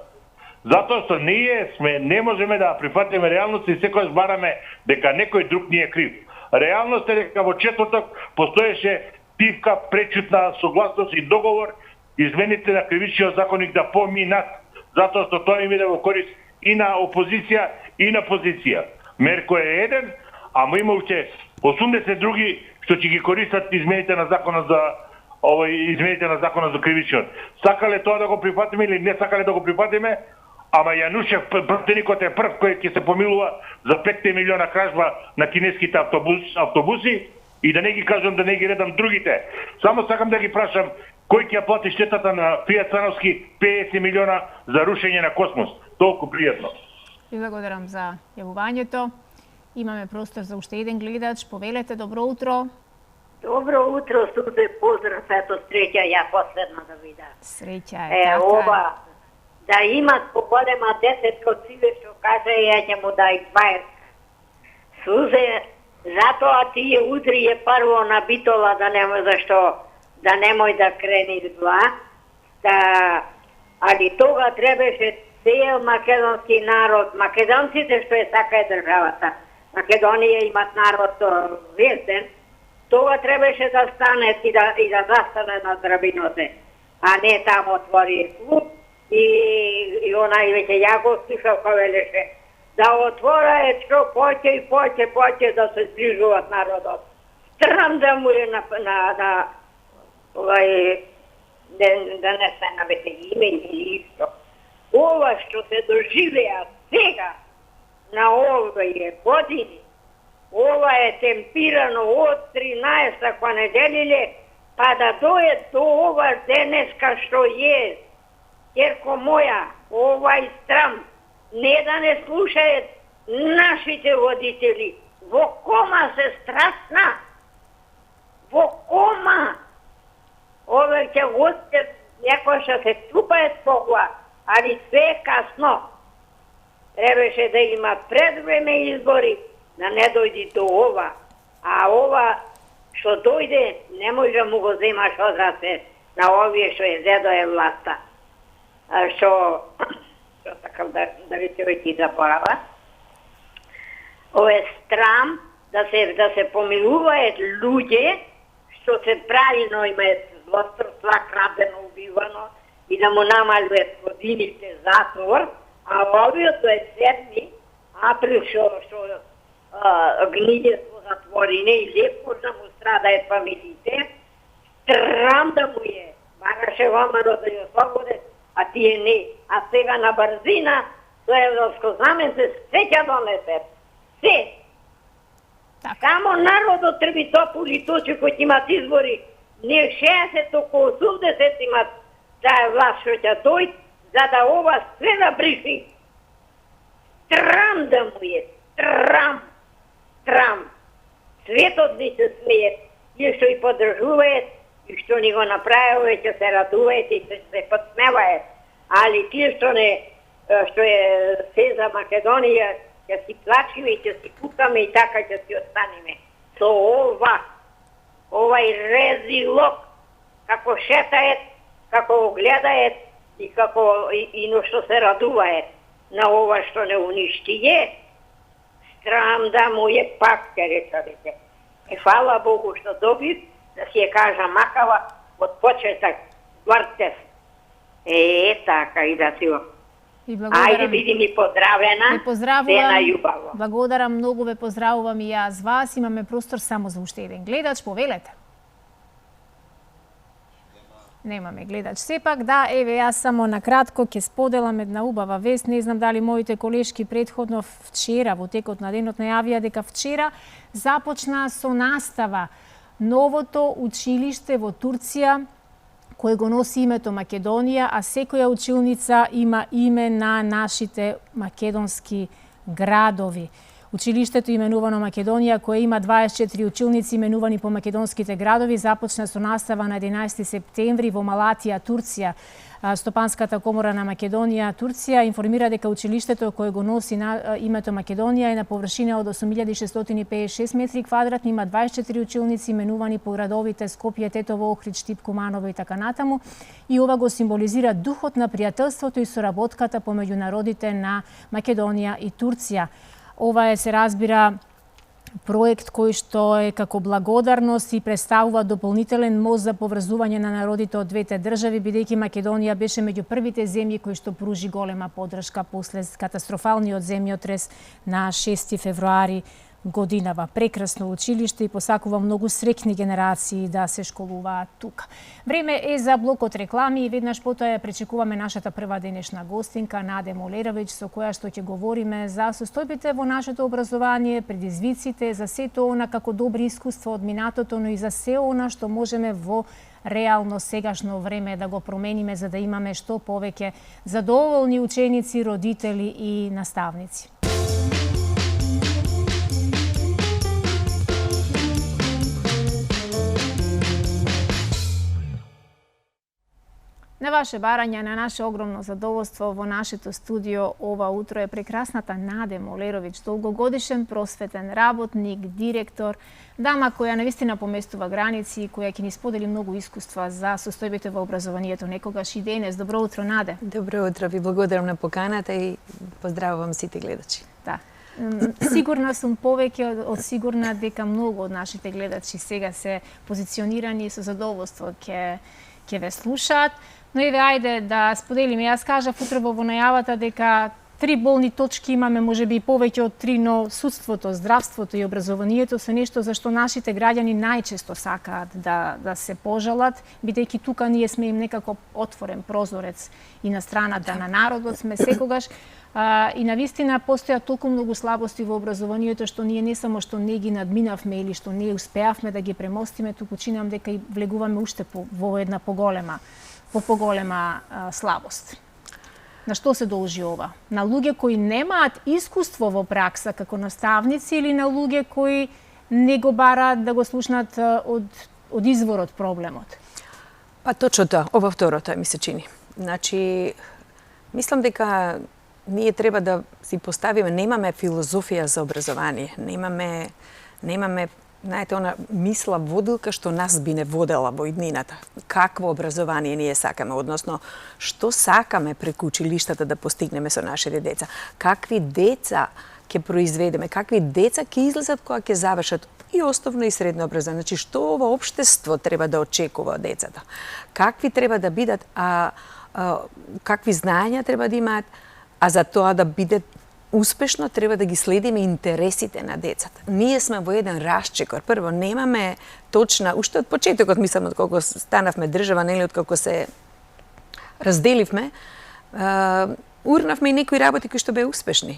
Затоа што ние не можеме да прифатиме реалноста и секојаш бараме дека некој друг ни е крив. Реалноста е дека во четврток постоеше тивка, пречутна согласност и договор измените на кривичниот законник да поминат, затоа што тоа им иде во корист и на опозиција и на позиција. Мерко е еден, ама има уште 80 други што ќе ги користат измените на законот за кривичниот. Сакале тоа да го прифатиме или не сакале да го прифатиме, ама Јанушев пратеникот е прв кој ќе се помилува за 5 милиона кражба на кинеските автобуси, И да не ги кажам, да не ги редам другите. Само сакам да ги прашам кој ќе плати штетата на Фијат Сановски 50 милиона за рушење на Космос. Толку пријатно. Ви благодарам за јавувањето. Имаме простор за уште еден гледач. Повелете, добро утро. Добро утро, суде, поздрав, ето среќа, ја последна да видам. Среќа е, така. Ова, да имат поголема 10 коциве, што каже, ја ќе му дај 20. Сузе, затоа тие утри е прво на Битола, да нема зашто, да немој да крени зла, да, али тога требаше цел македонски народ, македонците што е сака е државата, Македонија имат народ весен, тога требаше да стане и да застане на драбиноте, а не тамо отвори клуб и онај веќе ја го слушав кој велеше да отвора е што поќе и поќе да се зближуваат народот. Срам да му е на овај да не се навете име или исто. Ова што се доживеа сега на овие години, ова е темпирано од 13 понеделиле, па да дојде до ова денеска што е. Керко моја, овај срам, не да не слушаат нашите водители. Во кома се страсна. Во кома. Ове ќе госте некој што се трупаат погла, али све е касно. Требаше да има пред време избори, да не дојди до ова. А ова што дојде, не може да му го земаш од раце на овие што е зедо е власта. Што сакам да ви ти запорава. Ова е страм да се помилуваат луѓе што се правилно имаат злосторства, крадено, убивано и да му намалуваат годините затвор, а овиот е 7 април што гниде во затворине и лепо да му страдаат фамилиите. Срам да му е. Бараше ВМРО да ја ослободат, а тие не. А сега на брзина со европско знаменце се ќе донесе. Се. Само народот трби топули точи кои имат избори. Не 60, околу 80 имат таа власт што ќе дојде, за да ова све да бриши. Трам да му е. Трам. Светот ни се смее. Тие што и поддржуваат, и што ни го направиле, ќе се радуваат и се подсмеваат. Али тие што е се за Македонија, ќе си плачиме и ќе си кукаме и така ќе си останеме. Со овај резилок, како шетаат, како го гледаат и како ино што се радуваат на ова што не уништи е. Срам да му е пак, ке речавите. Фала Богу што добив, да си ја кажа макава од почеток Гвартев. Така и да си го. Ајде биди ми поздравена. Ви поздравувам. Дена љубаво. Благодарам многу, ве поздравувам и јас вас. Имаме простор само за уште еден гледач. Повелете. Немаме гледач. Сепак, да, еве, јас само накратко ќе споделам една убава вест. Не знам дали моите колешки претходно вчера, во текот на денот, најавија дека вчера започна со настава новото училиште во Турција, кој го носи името Македонија, а секоја училница има име на нашите македонски градови. Училиштето именувано Македонија, кое има 24 училници именувани по македонските градови, започна со настава на 11 септември во Малатија, Турција. Стопанската комора на Македонија, Турција, информира дека училиштето кое го носи името Македонија е на површина од 8656 метри квадратни, има 24 училници именувани по градовите Скопје, Тетово, Охрид, Штип, Куманово и така натаму. И ова го символизира духот на пријателството и соработката помеѓу народите на Македонија и Турција. Ова е, се разбира, проект кој што е како благодарност и представува дополнителен мост за поврзување на народите од двете држави, бидејќи Македонија беше меѓу првите земји кои што пружи голема поддршка после катастрофалниот земјотрес на 6 февруари годинава. Прекрасно училиште и посакува многу среќни генерации да се школуваат тука. Време е за блокот реклами и веднаш потоа ја пречекуваме нашата прва денешна гостинка Наде Молеровиќ, со која што ќе говориме за состојбите во нашето образование, предизвиците, за сето она како добри искуства од минатото, но и за се она што можеме во реално сегашно време да го промениме за да имаме што повеќе задоволни ученици, родители и наставници. На ваше барање, на наше огромно задоволство во нашето студио ова утро е прекрасната Наде Молеровиќ, долгогодишен просветен работник, директор, дама која навистина поместува граници и која ќе ни сподели многу искуства за состојбите во образованието некогаш и денес. Добро утро, Наде. Добро утро, ви благодарам на поканата и поздравувам сите гледачи. Да. Сигурна сум повеќе од сигурна дека многу од нашите гледачи сега се позиционирани и со задоволство ќе ве слушаат. Но еве, ајде да споделиме. Јас кажав утрово во најавата дека 3 болни точки имаме, можеби и повеќе од 3, но судството, здравството и образованието се нешто за што нашите граѓани најчесто сакаат да се пожалат, бидејќи тука ние сме им некако отворен прозорец и на страната на народот сме секогаш. И навистина постојат толку многу слабости во образованието што ние не само што не ги надминавме или што не успеавме да ги премостиме, туку чинам дека и влегуваме уште во една поголема слабост. На што се должи ова? На луѓе кои немаат искуство во пракса како наставници или на луѓе кои не го бараат да го слушнат од изворот проблемот? Па точно тоа, ова второто ми се чини. Значи, мислам дека ние треба да си поставиме, немаме филозофија за образование, немаме знаете, она мисла водилка што нас би не водела во иднината. Какво образование ние сакаме, односно што сакаме преку училиштата да постигнеме со нашите деца. Какви деца ќе произведеме, какви деца ќе излезат кога ќе завршат и основно и средно образование. Значи што ова општество треба да очекува од децата. Какви треба да бидат, какви знаења треба да имаат, а за тоа да биде успешно треба да ги следиме интересите на децата. Ние сме во еден расчекор. Прво, немаме точна, уште од почетокот, мислам, од кога станавме држава, нели, од кога се разделивме, урнавме и некои работи кои што беа успешни,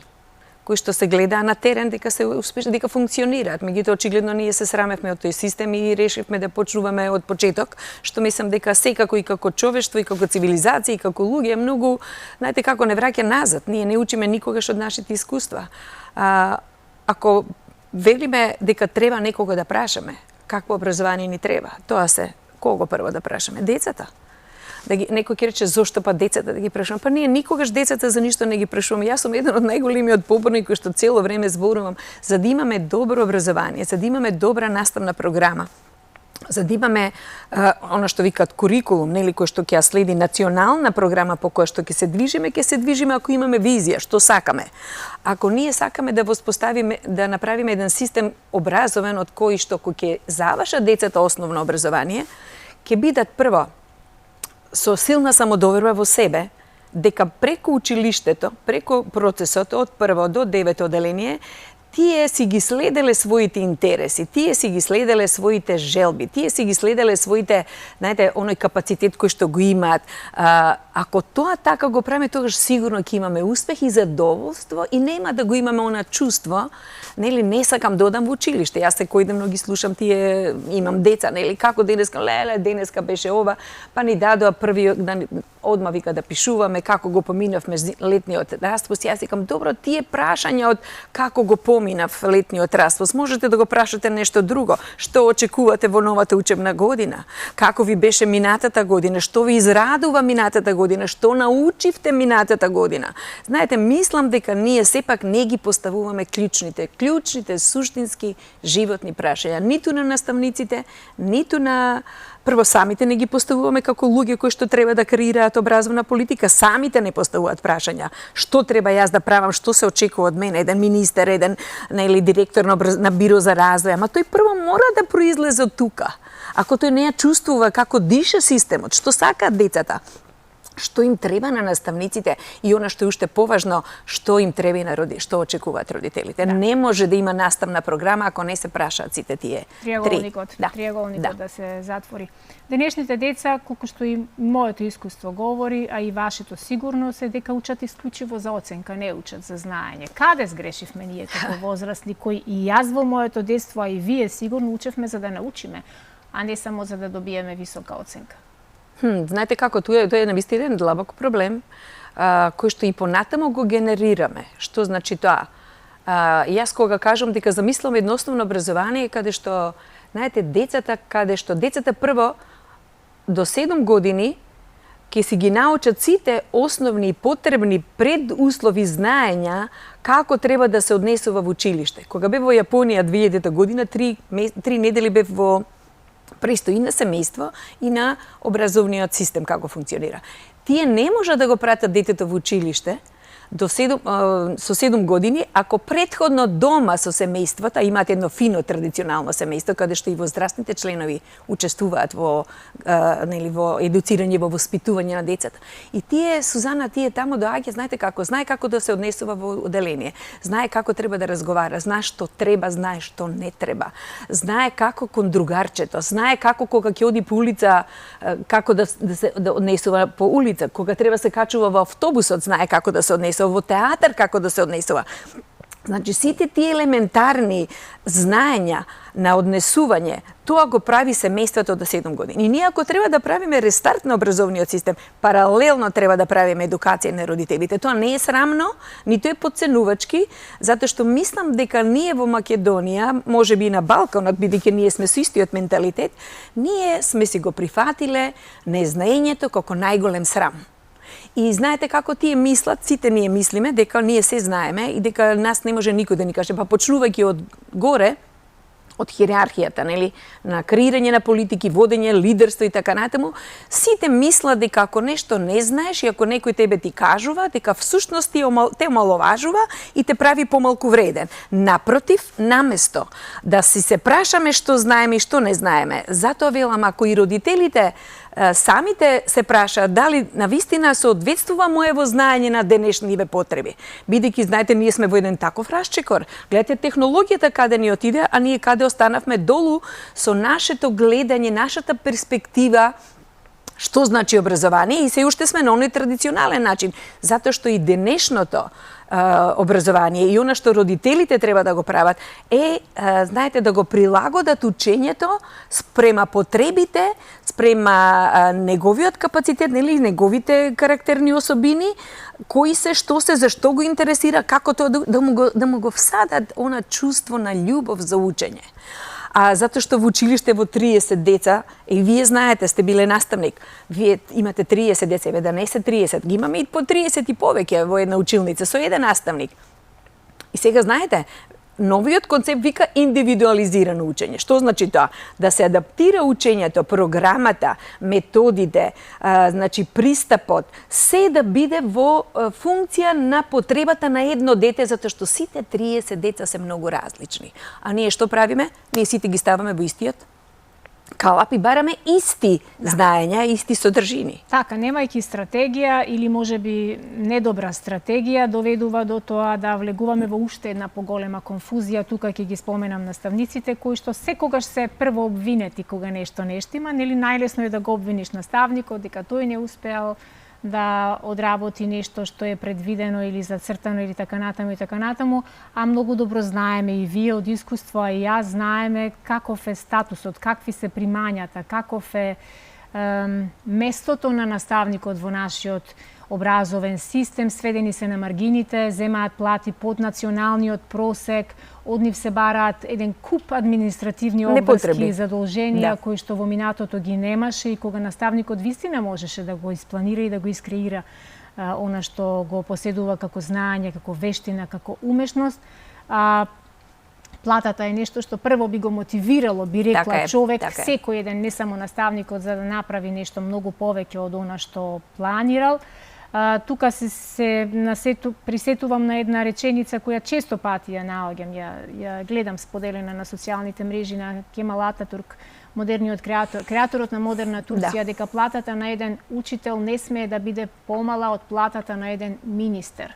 кои што се гледаа на терен дека се успешни, дека функционираат. Меѓутоа, очигледно ние се срамевме од тој систем и решивме да почнуваме од почеток, што мислам дека секако и како човештво, и како цивилизација, и како луѓе многу, знаете како, не враќа назад. Ние не учиме никогаш од нашите искуства. Ако велиме дека треба некого да прашаме, какво образование ни треба, тоа се кого прво да прашаме? Децата. Некој ќе рече зошто па децата да ги прашуваме? Па ние никогаш децата за ништо не ги прашуваме. Јас сум еден од најголемиот поборник кој што цело време зборувам за да имаме добро образование, за да имаме добра наставна програма, за да имаме она што викаат курикулум, нели, кој што ќе ја следи национална програма по која што ќе се движиме ако имаме визија, што сакаме. Ако ние сакаме да воспоставиме, да направиме еден систем образовен од кој што кој ќе завршат децата основно образование, ќе бидат прво со силна самодоверба во себе, дека преку училиштето, преку процесот од прво до 9 оделение, тие си ги следеле своите интереси, тие си ги следеле своите желби, тие си ги следеле своите, знаете, оној капацитет кој што го имаат. Ако тоа така го правиме, тогаш сигурно ќе имаме успех и задоволство и нема да го имаме она чувство, нели, не сакам да одам во училиште. Јас секој ден ги слушам тие, имам деца, нели, како денеска, денеска беше ова, па ни дадоа први одма вика да пишуваме како го поминавме летниот распуст. Јас викам, добро, тие прашања од како го поминав летниот распуст, можете да го прашате нешто друго. Што очекувате во новата учебна година? Како ви беше минатата година? Што ви израдува минатата година? Што научивте минатата година? Знаете, мислам дека ние сепак не ги поставуваме клучните суштински животни прашања. Ниту на наставниците, ниту на прво самите не ги поставуваме како луѓе кои што треба да креираат образовна политика, самите не поставуваат прашања. Што треба јас да правам, што се очекува од мене, еден министер, еден нели директор на биро за развој, ама тој прво мора да произлезе од тука. Ако тој не ја чувствува како диша системот, што сакаат децата, што им треба на наставниците и она што е уште поважно, што им треба и што очекуваат родителите. Да. Не може да има наставна програма ако не се прашаат сите тие триаголникот да се затвори. Денешните деца, колку што и моето искуство говори, а и вашето сигурно се дека учат исклучиво за оценка, не учат за знаење. Каде сгрешивме ние како возрастни, кои и јас во моето детство, а и вие сигурно учевме за да научиме, а не само за да добиеме висока оценка? Знаете како, тоа е навистина еден длабок проблем, кој што и понатамо го генерираме. Што значи тоа? Јас кога кажам дека замислам едно основно образование, каде што, знаете, децата прво до 7 години ќе си ги научат сите основни и потребни предуслови знаења како треба да се однесува во училиште. Кога бев во Јапонија 2000 година, 3 недели бев во престои на семејство и на образовниот систем како функционира. Тие не можат да го пратат детето во училиште со 7 години, ако претходно дома со семејствата имаат едно фино традиционално семејство, каде што и возрастните членови учествуваат во едуцирање, во воспитување на децата. И Сузана, тие таму доаѓа, знаете како, знае како да се однесува во оделение, знае како треба да разговара, знае што треба, знае што не треба, знае како кон другарчето, знае како кога ќе оди по улица, како да се однесува по улица, кога треба се качува во автобусот, знае како да се однесува во театар, како да се однесува. Значи, сите тие елементарни знаења на однесување, тоа го прави семејството до 7 години. И ние ако треба да правиме рестарт на образовниот систем, паралелно треба да правиме едукација на родителите. Тоа не е срамно, ниту е подценувачки, затоа што мислам дека ние во Македонија, можеби и на Балканот, бидејќи ние сме со истиот менталитет, ние сме си го прифатиле незнаењето како најголем срам. И знаете како тие мислат, сите ние мислиме дека ние се знаеме и дека нас не може никој да ни каже, па почнувајќи од горе, од хиерархијата, нели, на креирање на политики, водење, лидерство и така натаму, сите мислат дека ако нешто не знаеш и ако некој тебе ти кажува, дека всушност те омаловажува и те прави помалку вреден. Напротив, наместо да си се прашаме што знаеме и што не знаеме, затоа велам, ако и родителите самите се прашаат дали навистина соодветствува моево знаење на денешниве потреби. Бидејќи, знаете, ние сме во еден таков расчекор. Гледате технологијата каде ни отиде, а ние каде останавме долу со нашето гледање, нашата перспектива, што значи образование, и се уште сме на оној традиционален начин, затоа што и денешното образование и она што родителите треба да го прават знаете, да го прилагодат учењето спрема потребите, спрема неговиот капацитет, нели, неговите карактерни особини, кои се, што се, зашто го интересира, како тоа да му го всадат она чувство на љубов за учење. Затоа што во училиште во 30 деца, и вие знаете, сте биле наставник, вие имате 30 деца, да не се 30, ги имаме и по 30 и повеќе во една училница со еден наставник. И сега знаете, новиот концепт вика индивидуализирано учење. Што значи тоа? Да се адаптира учењето, програмата, методите, значи пристапот, се да биде во функција на потребата на едно дете, затоа што сите 30 деца се многу различни. А ние што правиме? Ние сите ги ставаме во истиот калап и бараме исти знаења, исти содржини. Така, немајќи стратегија или можеби недобра стратегија доведува до тоа да влегуваме во уште една поголема конфузија. Тука ќе ги споменам наставниците кои што секогаш се прво обвинети кога нешто не штима, нели најлесно е да го обвиниш наставникот дека тој не успеал да одработи нешто што е предвидено или зацртано или така натаму, а многу добро знаеме и вие од искуство, а и јас знаеме каков е статусот, какви се примањата, каков е местото на наставникот во нашиот образовен систем, сведени се на маргините, земаат плати под националниот просек, од нив се бараат еден куп административни обврски и задолженија кои што во минатото ги немаше и кога наставникот вистина можеше да го испланира и да го искреира она што го поседува како знаење, како вештина, како умешност. Платата е нешто што прво би го мотивирало, би рекла човек, секој еден, не само наставникот, за да направи нешто многу повеќе од она што планирал. Тука се присетувам на една реченица која често пати ја наоѓам, ја гледам споделена на социјалните мрежи на Кемал Ататурк, модерниот креаторот на модерна Турција, дека платата на еден учител не смее да биде помала од платата на еден министер.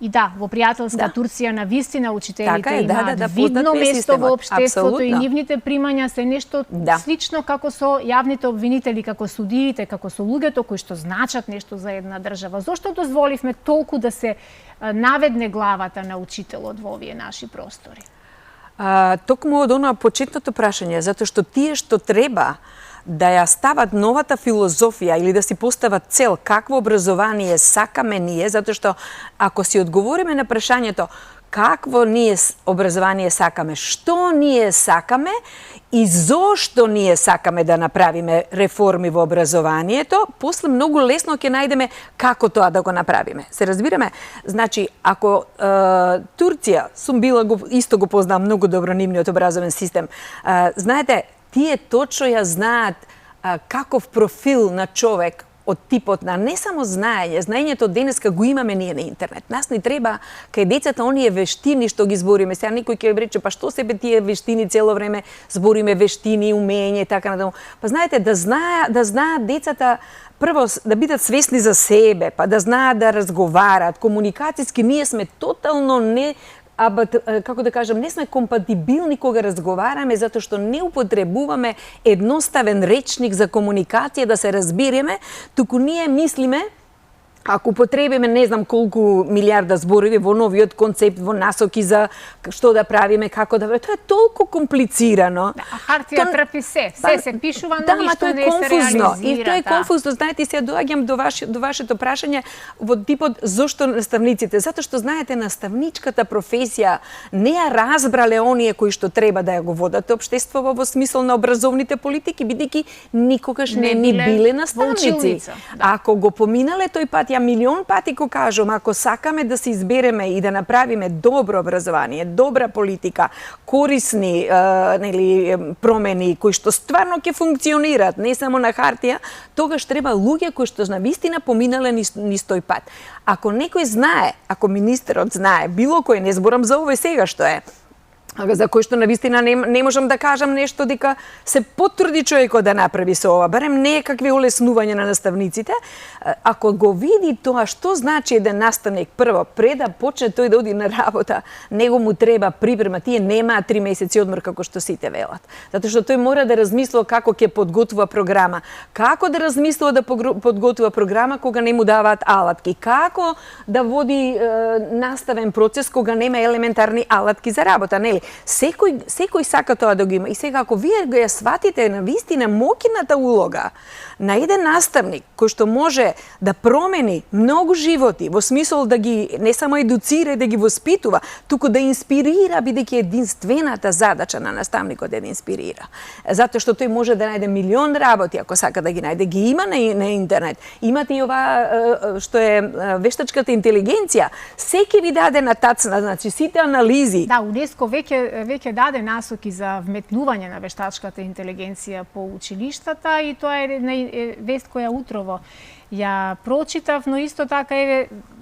И да, во пријателска Турција на вистина учителите имаат видно место во општеството и нивните примања се нешто слично како со јавните обвинители, како судиите, како со луѓето кои што значат нешто за една држава. Зошто дозволивме толку да се наведне главата на учителот во овие наши простори? Токму од она почетното прашање, затоа што тие што треба да ја стават новата филозофија или да си постават цел какво образование сакаме ние, затоа што ако си одговориме на прашањето какво ние образование сакаме, што ние сакаме и зошто ние сакаме да направиме реформи во образованието, после многу лесно ќе најдеме како тоа да го направиме. Се разбираме? Значи, ако Турција, исто го познавам многу добро нивниот образовен систем, знаете, тие точно ја знаат каков профил на човек од типот на не само знаењето денеска го имаме ние на интернет. Нас ни треба кај децата оние вештини што ги збориме. Сега никој ќе рече па што себе тие вештини цело време збориме вештини, умење и така натаму. Па знаете да знаат децата прво да бидат свесни за себе, па да знаат да разговараат комуникацијски. Ние сме тотално како да кажам, не сме компатибилни кога разговараме, затоа што не употребуваме едноставен речник за комуникација да се разбереме, туку ние мислиме ако употребиме не знам колку милиарда зборови во новиот концепт, во насоки за што да правиме, како да... Тоа е толку комплицирано. А хартија трпи се се пишува, но ништо не се реализира. И тоа е конфузно. Знаете, сега доаѓам до вашето прашање во типот зошто наставниците? Затоа што знаете, наставничката професија не ја разбрале оние кои што треба да ја го водат општеството во смисол на образовните политики, бидејќи никогаш не ни биле наставници. Ако го поминале тој пат, ја милион пати го кажам, ако сакаме да се избереме и да направиме добро образование, добра политика, корисни промени кои што стварно ќе функционираат, не само на хартија, тогаш треба луѓе кои што навистина поминале низ тој пат. Ако некој знае, ако министерот знае, било кој, не зборам за овој сега што е, за кој што навистина не можам да кажам нешто дека се потруди човекот да направи со ова, барем некакви олеснувања на наставниците. Ако го види тоа што значи еден наставник, прво, пред да почне тој да оди на работа, него му треба припрема, тие немаат 3 месеци одмор како што сите велат. Затоа што тој мора да размислува како ќе подготвува програма, како да размислува да подготвува програма кога не му даваат алатки, како да води наставен процес кога нема елементарни алатки за работа, нели? Секој сака тоа да го има. И сега, ако вие го ја сватите на вистина моќната улога на еден наставник кој што може да промени многу животи во смисол да ги не само едуцира и да ги воспитува, туку да инспирира, бидејќи единствената задача на наставникот е да инспирира. Затоа што тој може да најде милион работи ако сака да ги најде, ги има на интернет. Имате и ова што е вештачката интелигенција. Секи ви даде на тацна, значи сите анализи. Да, УНЕСКО веќе даде насоки за вметнување на вештачката интелигенција по училиштата и тоа е вест која утрово ја прочитав, но исто така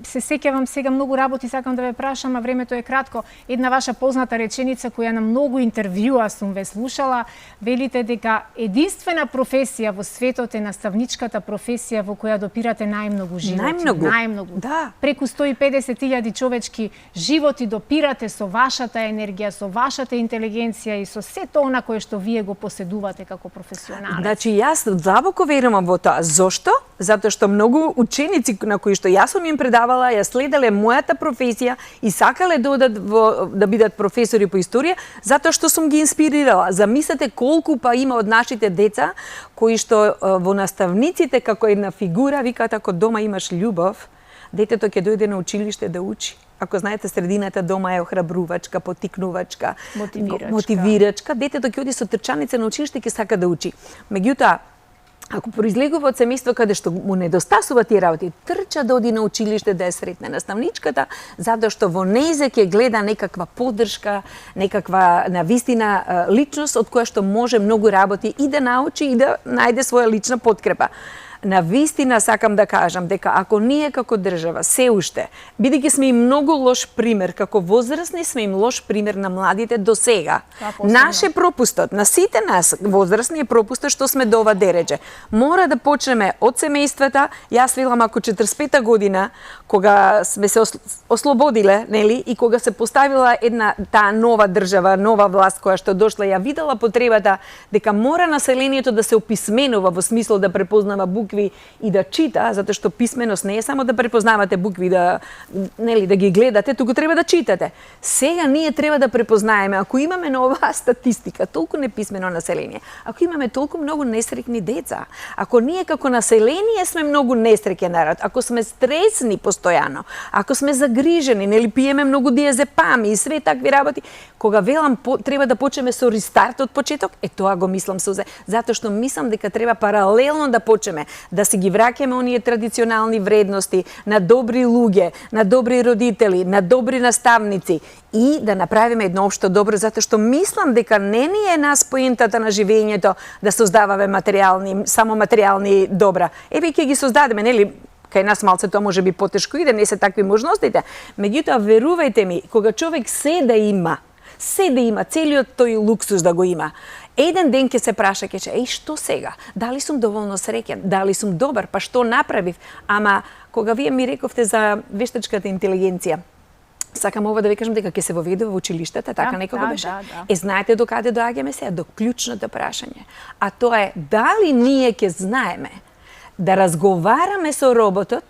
се сеќавам сега многу работи, сакам да ве прашам, а времето е кратко. Една ваша позната реченица која на многу интервјуа сум ве слушала, велите дека единствена професија во светот е наставничката професија во која допирате најмногу животи. Најмногу. Да. Преку 150.000 човечки животи допирате со вашата енергија, со вашата интелигенција и со сето она кое што вие го поседувате како професионалец. Значи, јас длабоко верувам во тоа. Зошто? Затоа што многу ученици на кои што јас сум им предавала, ја следеле мојата професија и сакале да одат да бидат професори по историја, затоа што сум ги инспирирала. Замислете колку па има од нашите деца кои што во наставниците како една фигура викаат ако дома имаш љубов, детето ќе дојде на училиште да учи. Ако знаете, средината дома е охрабрувачка, потикнувачка, мотивирачка, детето ќе оди со трчаница на училиште ќе сака да учи. Меѓутоа, ако произлегува од семејство каде што му недостасува тие работи, трча да оди на училиште да ја сретне наставничката, затоа што во нејзе ќе гледа некаква поддршка, некаква навистина личност од која што може многу работи и да научи и да најде своја лична подкрепа. На вистина сакам да кажам дека ако ние како држава се уште, бидејќи сме им многу лош пример, како возрастни сме им лош пример на младите до сега. Наше пропустот, на сите нас возрастни е пропустот што сме до ова дередже. Мора да почнеме од семејствата. Јас велам ако 45-та година, кога сме се ослободиле, нели, и кога се поставила една таа нова држава, нова власт која што дошла, ја видела потребата дека мора населението да се описменува во смисло да препознава букви и да чита, затоа што писменост не е само да препознавате букви, да ги гледате, туку треба да читате. Сега ние треба да препознаеме, ако имаме на оваа статистика толку неписмено население, ако имаме толку многу несреќни деца, ако ние како население сме многу несреќен народ, ако сме стресни постојано, ако сме загрижени, нели пиеме многу диазепами и све такви работи, кога велам треба да почнеме со рестарт од почеток, тоа го мислам Сузе, затоа што мислам дека треба паралелно да почнеме да си ги враќаме оние традиционални вредности на добри луѓе, на добри родители, на добри наставници и да направиме едно општо добро, затоа што мислам дека не ни е нас поентата на живењето да создаваме само материјални добра. Еве ќе ги создадеме, нели? Кај нас малце тоа може би потешко иде, не се такви можностите. Меѓутоа, верувајте ми, кога човек се да има, целиот тој луксус да го има, еден ден ќе се праша, што сега? Дали сум доволно среќен? Дали сум добар? Па што направив? Ама, кога вие ми рековте за вештачката интелигенција, сакам ова да ви кажам дека ќе се воведува во училиштата, така некога беше. Знаете до каде доаѓаме сега? До клучното прашање. А тоа е, дали ние ќе знаеме да разговараме со роботот,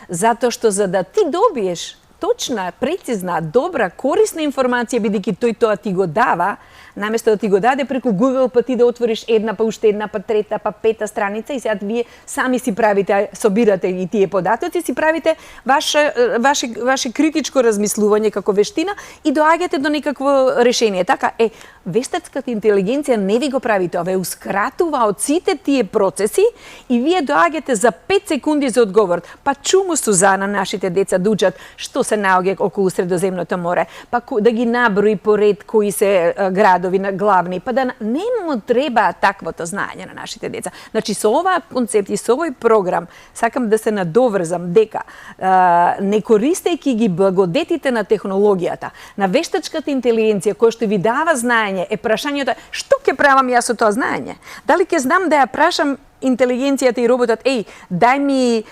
затоа што за да ти добиеш точна, прецизна, добра, корисна информација, бидејќи тој тоа ти го дава, наместо да ти го даде преку Google, па ти да отвориш една, па уште една, па трета, па пета страница и сега вие сами си правите, собирате и тие податоци, си правите ваше критичко размислување како вештина и доаѓате до некакво решение. Така е, вештачката интелигенција не ви го прави тоа, ве ускратува од сите тие процеси и вие доаѓате за 5 секунди за одговор. Па чуму Сузана нашите деца да учат што се наоѓа околу Средоземното море, па да ги наброи поред кои се градови на главни, па да не му треба таквото знаење на нашите деца. Значи со оваа концепција, со овој програм сакам да се надоврзам дека не користејќи ги благодетите на технологијата, на вештачката интелигенција која што ви дава знаење, е прашањето што ќе правам јас со тоа знаење? Дали ќе знам да ја прашам интелигенцијата и роботот, дај ми,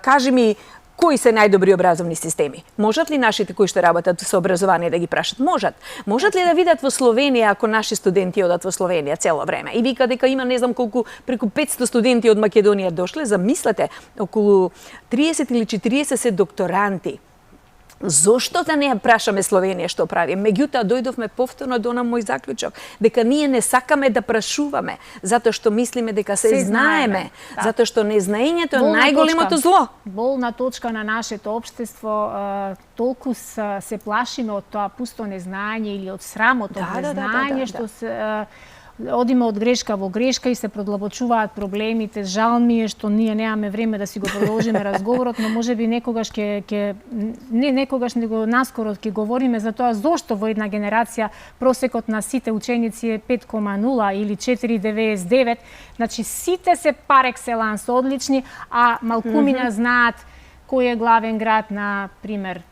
кажи ми кои се најдобри образовни системи? Можат ли нашите кои што работат со образование да ги прашат? Можат. Можат ли да видат во Словенија ако наши студенти одат во Словенија цело време? И вика дека има не знам колку, преку 500 студенти од Македонија дошле, замислете, околу 30 или 40 се докторанти. Зошто да не ја прашаме Словенија што прави? Меѓутоа дојдовме повторно до мој заклучок дека ние не сакаме да прашуваме затоа што мислиме дека се знаеме, затоа што незнаењето е најголемото зло. Болна точка на нашето општество, толку се плашиме од тоа пусто незнаење или од срамото од незнаење што се одиме од грешка во грешка и се продлабочуваат проблемите. Жал ми е што ние немаме време да си го продолжиме разговорот, но можеби некогаш не некогаш, него наскоро ќе говориме за тоа зошто во една генерација просекот на сите ученици е 5,0 или 4,99. Значи сите се пар екселанс одлични, а малкумина знаат кој е главен град на пример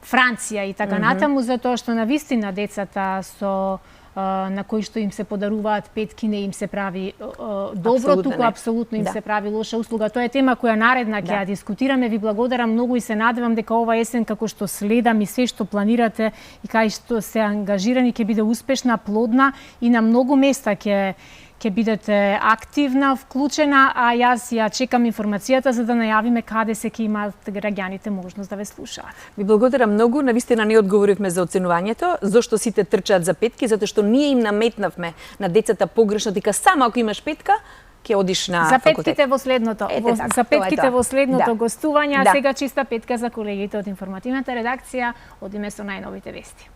Франција и така натаму, затоа што на вистина децата на кои што им се подаруваат петки не им се прави добро, туку апсолутно им се прави лоша услуга. Тоа е тема која наредна ќе ја дискутираме. Ви благодарам многу и се надевам дека ова есен како што следам и се што планирате и кај што се ангажирани ќе биде успешна, плодна и на многу места ќе бидете активна, вклучена, а јас ја чекам информацијата за да најавиме каде се ќе имаат граѓаните можност да ве слушаат. Ви благодарам многу, навистина не одговоривме за оценувањето, зошто сите трчаат за петки, затоа што ние им наметнавме на децата погрешно дека само ако имаш петка, ќе одиш на факултет. За петките во следното, за петките во следното гостување, а сега чиста петка за колегите од информативната редакција, одиме со најновите вести.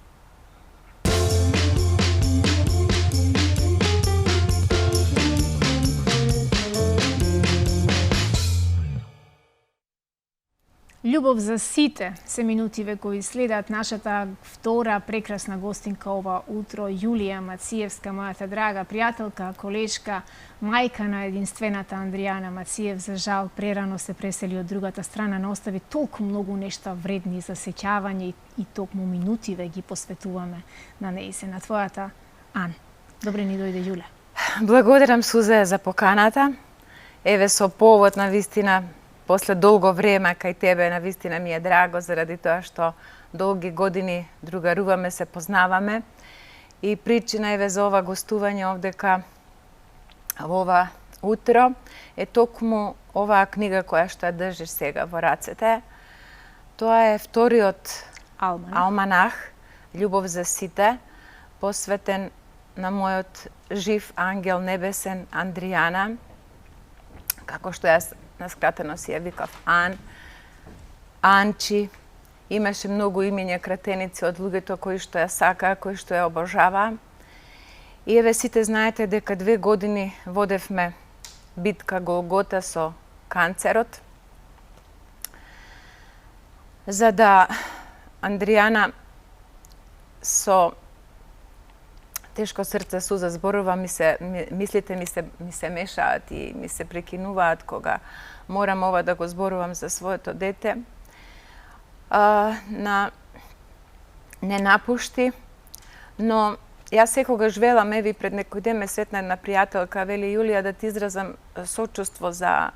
Љубов за сите се минутиве кои следат. Нашата втора прекрасна гостинка ова утро, Јулија Мациевска, мојата драга пријателка, колешка, мајка на единствената Андријана Мациев. За жал, прерано се пресели од другата страна, но остави толку многу нешта вредни за сеќавање и токму минутиве ги посветуваме на нејзе, на твојата Ан. Добре ни дојде, Јуле. Благодарам, Сузе, за поканата. Еве со повод на вистина после долго време кај тебе на вистина ми е драго заради тоа што долги години другаруваме, се познаваме и причина еве за ова гостување овдека во ова утро е токму оваа книга која што ја држиш сега во рацете. Тоа е вториот алманах Љубов за сите, посветен на мојот жив ангел небесен Андријана, како што јас наскратено си ја викав Ан, Анчи. Имаше многу имиња кратеници од луѓето кои што ја сакаа, кои што ја обожаваа. И еве сите знаете дека 2 години водевме битка Голгота со канцерот, за да Андријана со тешко срце, суза зборува, мислите ми се мешаат и ми се прекинуваат кога морам ова да го зборувам за своето дете. Не напушти, но јас секогаш велам, еви пред некој ден ме сретна една пријателка, вели Јулија, да ти изразам сочувство за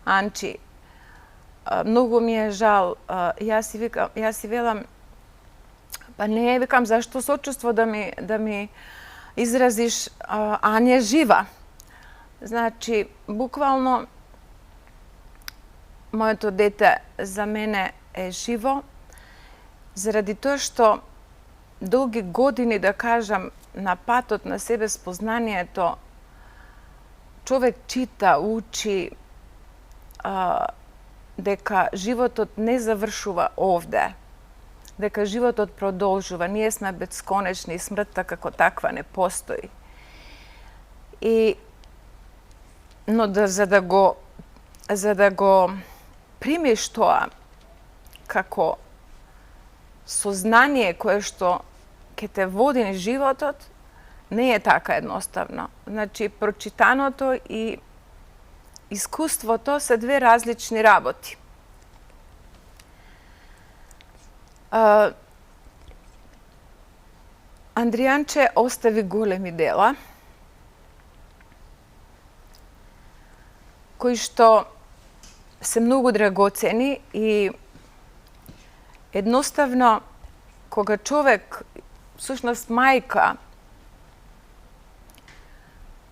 Анчи. Многу ми е жал. Јас си велам, па не, викам, зашто сочувство да ми изразиш, а не жива. Значи, буквално, моето дете за мене е живо, заради тоа што долги години, да кажам, на патот на себе спознанието, човек чита, учи, дека животот не завршува овде, дека животот продолжува. Ние сме бесконечни и смртта како таква не постои. Но за да го примиш тоа како сознание кое што ќе те води низ животот, не е така едноставно. Значи, прочитаното и искуството се 2 различни работи. Андријанче остави големи дела, кои што се многу драгоцени и едноставно кога човек, всушност мајка,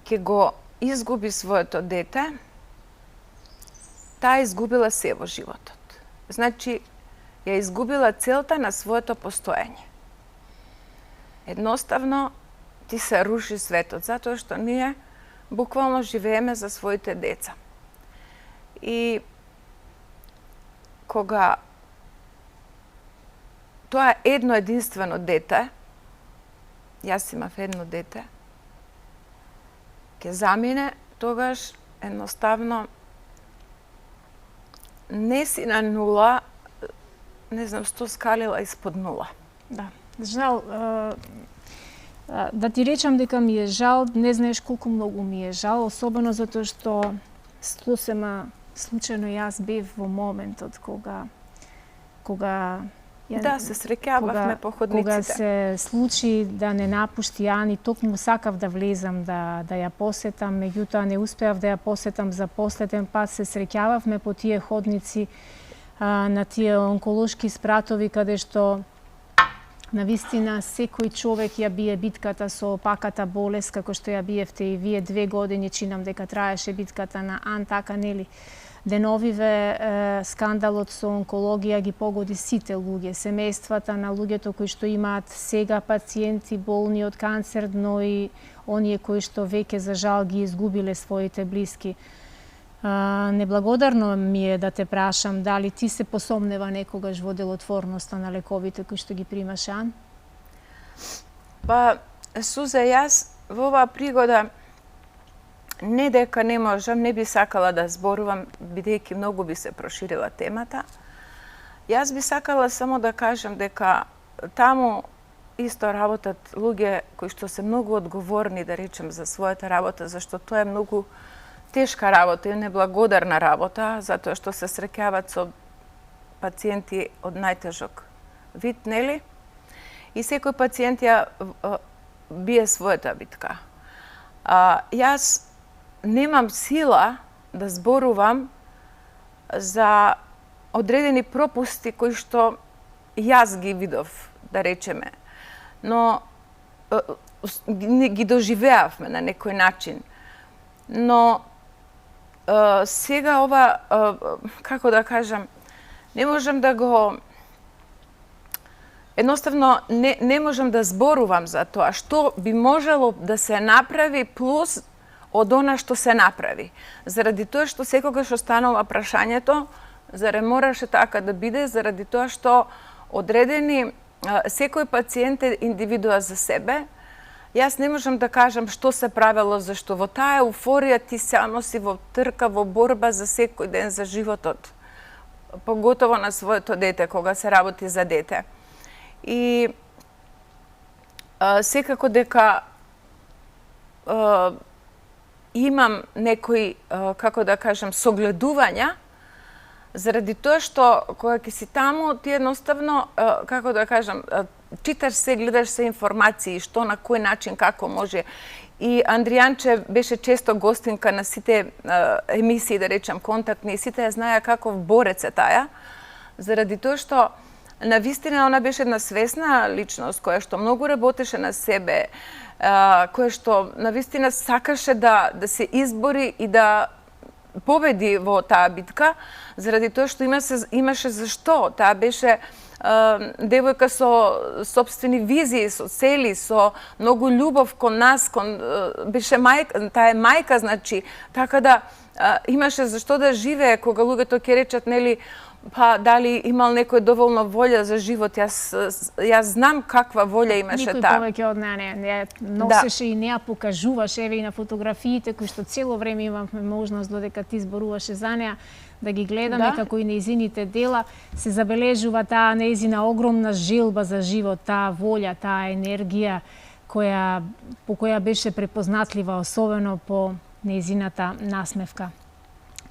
ќе го изгуби своето дете, таа изгубила се во животот. Значи, ја изгубила целта на своето постоење. Едноставно ти се руши светот, затоа што ние буквално живееме за своите деца. И кога тоа е едно единствено дете, јас имав едно дете, ќе замине, тогаш едноставно не си на нула, не знам, 100 скалила испод нула. Да, жал, да ти речам дека ми е жал, не знаеш колку многу ми е жал, особено затоа што сосема случајно јас бев во моментот кога да, се среќававме по ходниците. Кога се случи да не напушти Ани, токму сакав да влезам да ја посетам, меѓутоа не успеав да ја посетам за последен пат. Се среќававме по тие ходници на тие онколошки спратови, каде што навистина секој човек ја бие битката со опаката болест, како што ја биевте и вие 2 години, чинам дека траеше битката на Ан, така нели? Деновиве скандалот со онкологија ги погоди сите луѓе, семејствата на луѓето кои што имаат сега пациенти болни од канцер, но и оние кои што веќе за жал ги изгубиле своите блиски. Неблагодарно ми е да те прашам дали ти се посомнева некогаш во делотворноста на лековите кои што ги примаш, Ан? Па, Суза, јас во оваа пригода не дека не можам, не би сакала да зборувам, бидејќи многу би се проширила темата, Јас би сакала само да кажам дека таму исто работат луѓе кои што се многу одговорни, да речем, за својата работа, зашто тоа е многу тешка работа и неблагодарна работа, затоа што се среќаваат со пациенти од најтежок вид, нели? И секој пациент ја бие својата битка. Јас немам сила да зборувам за одредени пропусти кои што јас ги видов, да речеме, но ги доживеавме на некој начин. Но сега ова, како да кажам, не можам да го... Едноставно, не можам да зборувам за тоа што би можело да се направи плюс од она што се направи. Заради тоа што секогаш останува прашањето, заре мораше така да биде, заради тоа што одредени, секој пациент е индивидуа за себе. Јас не можам да кажам што се правело, зашто во таа еуфорија ти само си во трка, во борба за секој ден за животот. Поготово на своето дете, кога се работи за дете. И секако дека имам некои, како да кажам, согледувања, заради тоа што кога ќе си таму, ти едноставно, како да кажам, читаш се, гледаш се информации, што на кој начин, како може. И Андријанче беше често гостинка на сите емисии, да речем, контактни, и сите ја знаја каков борец е таја, заради тоа што навистина она беше една свесна личност која што многу работеше на себе, која што навистина сакаше да се избори и да победи во таа битка, заради тоа што имаше зашто. Таа беше девојка со собствени визии, со цели, со многу љубов кон нас, беше мајка, таа е мајка, значи, така да имаше зашто да живее, кога луѓето ќе речат, нели, па дали имал некој доволно волја за живот. Јас знам каква волја имаше таа. Никој повеќе од неа не носеше и не ја покажуваше, еве и на фотографиите кои што цело време имавме можност додека ти зборуваше за неа да ги гледаме, како и нејзините дела, се забележува таа нејзина огромна желба за живот, таа волја, таа енергија по која беше препознатлива, особено по нејзината насмевка.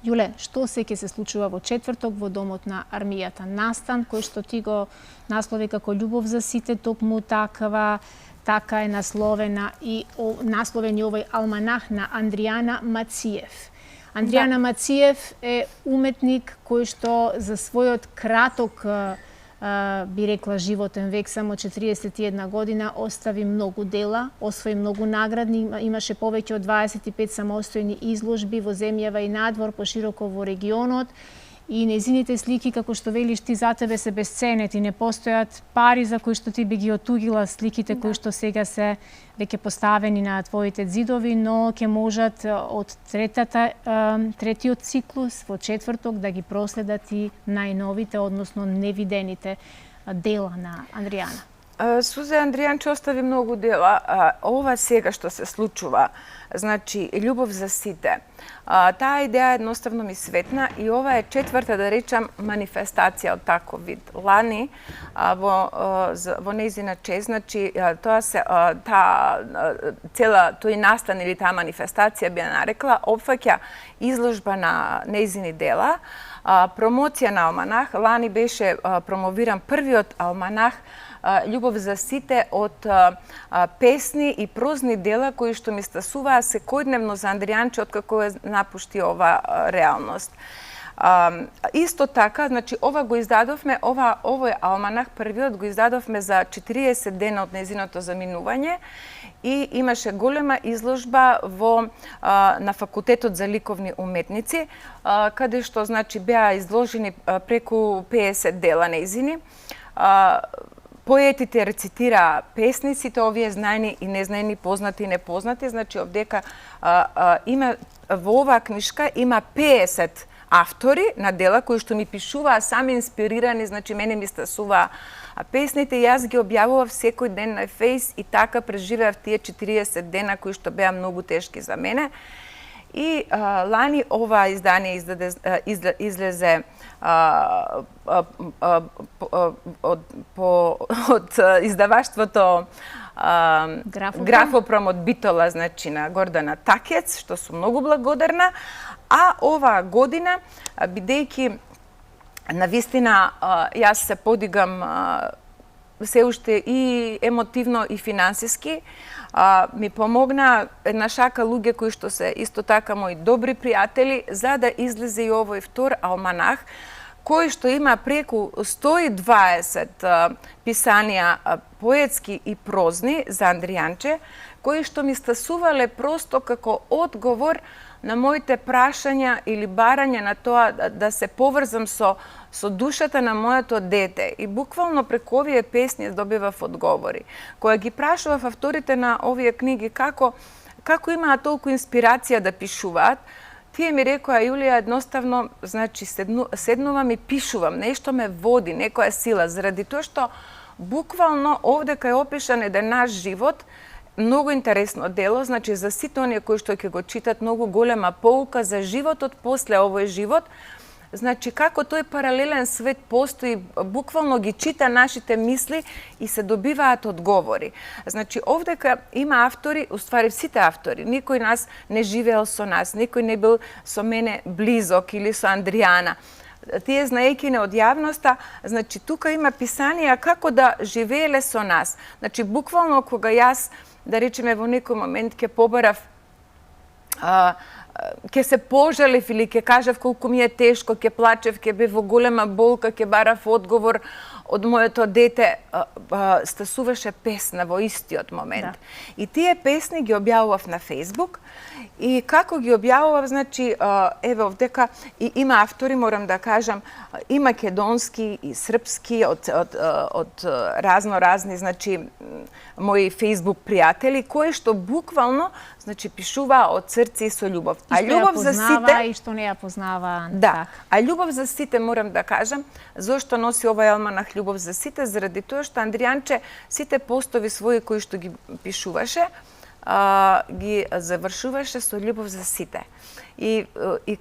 Јуле, што се ќе се случува во четврток во домот на армијата? Настан кој што ти го наслови како љубов за сите, токму така е насловен и овој алманах на Андријана Мациев. Андријана Мациев е уметник кој што за својот краток, би рекла, животен век, само 41 година, остави многу дела, освои многу награди, имаше повеќе од 25 самостојни изложби во земјава и надвор, пошироко во регионот. И нејзините слики, како што велиш ти, за тебе се бесценети, не постојат пари за кои што ти би ги отугила сликите кои што сега се веќе поставени на твоите ѕидови, но ќе можат од третиот циклус во четврток да ги проследат и најновите, односно невидените дела на Андријана. Сузе, Андријанче остави многу дела. Ова сега што се случува, значи, љубов за сите, таа идеја едноставно ми светна и ова е четврта, да речам, манифестација од таков вид. Лани, во нејзина чест, значи, тој настан или таа манифестација, би ја нарекла, опфаќа изложба на нејзини дела, промоција на алманах. Лани беше промовиран првиот алманах Љубов за сите од песни и прозни дела кои што ми стасуваа секојдневно за Андријанче откако ја напушти ова реалност. Исто така, значи, ова го издадовме, овој алманах првиот го издадовме за 40 дена од нејзиното заминување и имаше голема изложба на Факултетот за ликовни уметници, каде што, значи, беа изложени преку 50 дела нејзини. Поетите рецитираа песниците, овие знаени и незнаени, познати и непознати, значи овдека има во оваа книжка има 50 автори на дела кои што ми пишуваа сами инспирирани, значи мене ми стасуваа песните, јас ги објавував секој ден на Фейс и така преживеав тие 40 дена кои што беа многу тешки за мене. И лани ова издание излезе од издаваштвото Графопром од Битола, значи на Гордана Такец, што сум многу благодарна. А оваа година, бидејќи навистина јас се подигам се уште и емотивно и финансиски, ми помогна една шака луѓе кои што се исто така мои добри пријатели, за да излезе и овој втор алманах, кој што има преку 120 писанија поетски и прозни за Андријанче, кои што ми стасувале просто како одговор на моите прашања или барања на тоа да се поврзам со душата на моето дете. И буквално преку овие песни добивав одговори. Кога ги прашував авторите на овие книги како имаат толку инспирација да пишуваат, тие ми рекоа: Јулија, едноставно, значи, седнувам и пишувам, нешто ме води, некоја сила, заради тоа што буквално овдека е опишан еден наш живот, многу интересно дело, значи за сите оние кои што ќе го читат, многу голема поука за животот после овој живот. Значи, како тој паралелен свет постои, буквално ги чита нашите мисли и се добиваат одговори. Значи, овдека има автори, уствари сите автори, никој нас не живеел со нас, никој не бил со мене близок или со Андријана. Тие знаејќи не од јавноста, значи, тука има писанија како да живееле со нас. Значи, буквално кога јас, да речеме, во некој момент ќе побарав, ќе се пожалев или ќе кажав колку ми е тешко, ќе плачев, ќе бев во голема болка, ќе барав одговор од моето дете, стасуваше песна во истиот момент. Да. И тие песни ги објавував на Facebook. И како ги објавував, значи, еве овдека и има автори, морам да кажам, и македонски, и српски, од разни, значи, мои Facebook пријатели, кои што буквално, значи, пишуваа од срце и со љубов. А љубов за сите и што не ја познава. Да. А љубов за сите, морам да кажам, зошто носи овој алманах љубов за сите, заради тоа што Андријанче сите постови своји кои што ги пишуваше, ги завршуваше со љубов за сите. И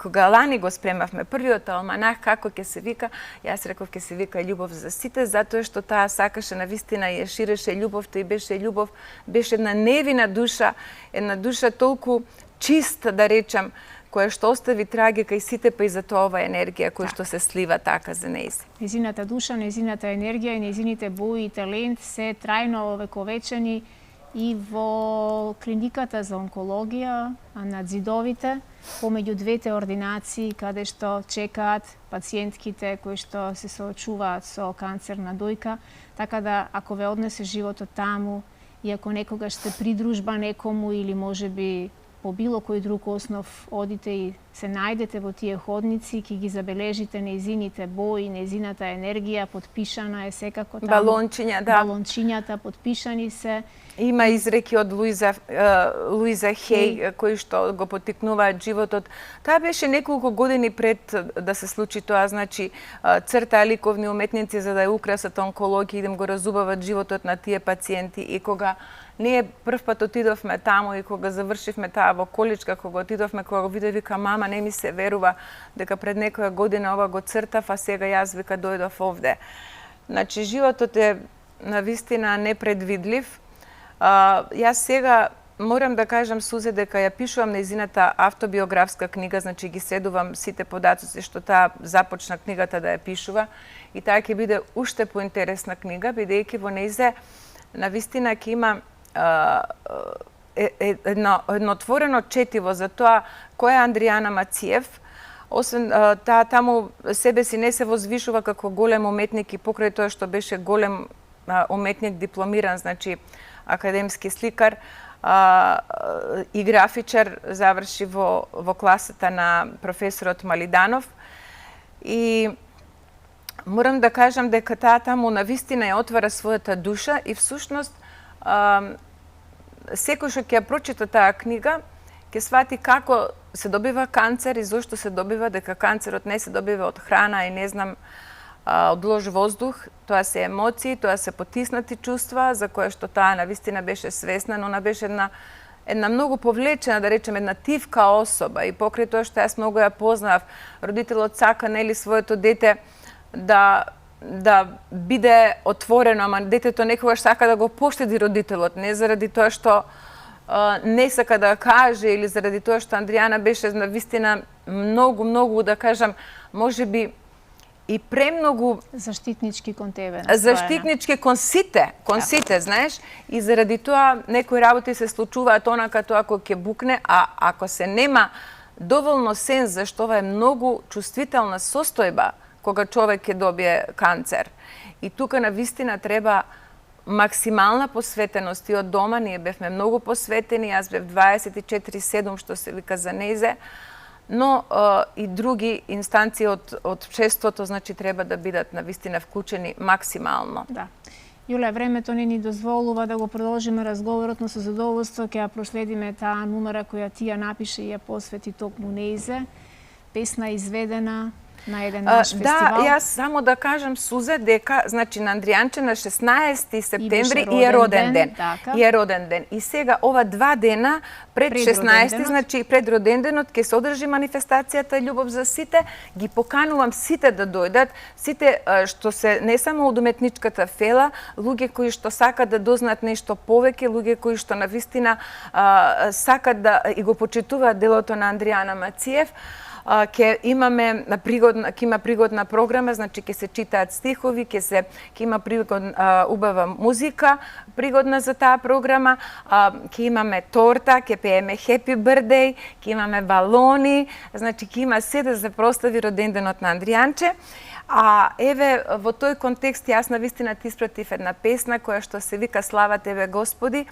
кога лани го спремавме првиот алманах, како ќе се вика, јас реков ќе се вика љубов за сите, затоа што таа сакаше навистина и ја ширеше љубовта и беше љубов, беше една невина душа, една душа толку чиста, да речам, која што остави траги кај сите, па и за тоа ова енергија која што се слива така за нејзи. Незината душа, незината енергија и незините бои и талент се трајно овековечени и во клиниката за онкологија над зидовите, помеѓу двете ординации каде што чекаат пациентките кои што се соочуваат со канцер на дојка, така да ако ве однесе животот таму и ако некогаш сте придружба некому или можеби по било кој друг основ одите и се најдете во тие ходници, ќе ги забележите нејзините бои, нејзината енергија, подпишана е секако таму. Балончиња, да. Балончињата подпишани се. Има изреки од Луиза Хей, кои што го поттикнуваат животот. Таа беше неколку години пред да се случи тоа, значи, цртаа ликовни уметници за да ја украсат онкологија и да го разубават животот на тие пациенти. И кога ние прв пат отидовме таму и кога завршивме таа во количка, кога отидовме, кога го видов, вика, мама, не ми се верува дека пред некоја година ова го цртав, а сега јас, вика, дојдов овде. Значи, животот е навистина непредвидлив. Јас сега морам да кажам, Сузе, дека ја пишувам нејзината автобиографска книга, значи ги следувам сите податоци што таа започна книгата да ја пишува и таа ќе биде уште поинтересна книга, бидејќи во нејзе навистина ќе има едно отворено четиво за тоа која е Андријана Мациев. Освен таа таму себе си не се возвишува како голем уметник и покрај тоа што беше голем уметник дипломиран, значи академски сликар и графичар, заврши во класата на професорот Малиданов. И морам да кажам дека таа таму навистина ја отвара својата душа и всушност секој што ќе ја прочита таа книга ќе свати како се добива канцер и зошто се добива, дека канцерот не се добива од храна и не знам од лош воздух, тоа се емоции, тоа се потиснати чувства за кое што таа навистина беше свесна, но она беше една една многу повлечена, да речем, една тивка особа и покрај тоа што јас многу ја познав, родителот сака, нели, своето дете да биде отворено, ама детето некогаш сака да го поштеди родителот, не заради тоа што не сака да каже или заради тоа што Андријана беше навистина многу, да кажам, можеби и премногу заштитнички кон тебе. Заштитнички кон сите, знаеш, и заради тоа некои работи се случуваат онака тоа кој ќе букне, а ако се нема доволно сенс, зашто ова е многу чувствителна состојба кога човек ќе добие канцер. И тука навистина треба максимална посветеност и од дома, ние бевме многу посветени, јас бев 24/7 што се вика за незе, но и други инстанции од општеството, значи, треба да бидат навистина вклучени максимално. Да. Јуле, времето не ни дозволува да го продолжиме разговорот, но со задоволство ќе ја проследиме таа номера која ти ја напише и ја посвети токму нејзе. Песна изведена на еден наш фестивал. Да, јас само да кажам, Сузе, дека, значи, на Андријанче на 16 септември и е роден ден. И е роден ден. И сега, ова 2 дена пред 16, значи пред роден денот, ќе се одржи манифестацијата Љубов за сите. Ги поканувам сите да дојдат, сите што се не само од уметничката фела, луѓе кои што сакат да дознаат нешто повеќе, луѓе кои што навистина сакат да и го почитуваат делото на Андријана Мациев. Ќе има пригодна програма, значи ќе се читаат стихови, ќе има пригодна убава музика, пригодна за таа програма, ќе имаме торта, ќе пееме Happy Birthday, ќе имаме балони, значи ќе има се да се прослави роденденот на Андријанче. А еве, во тој контекст јас навистина ти испратив една песна која што се вика Слава тебе Господи,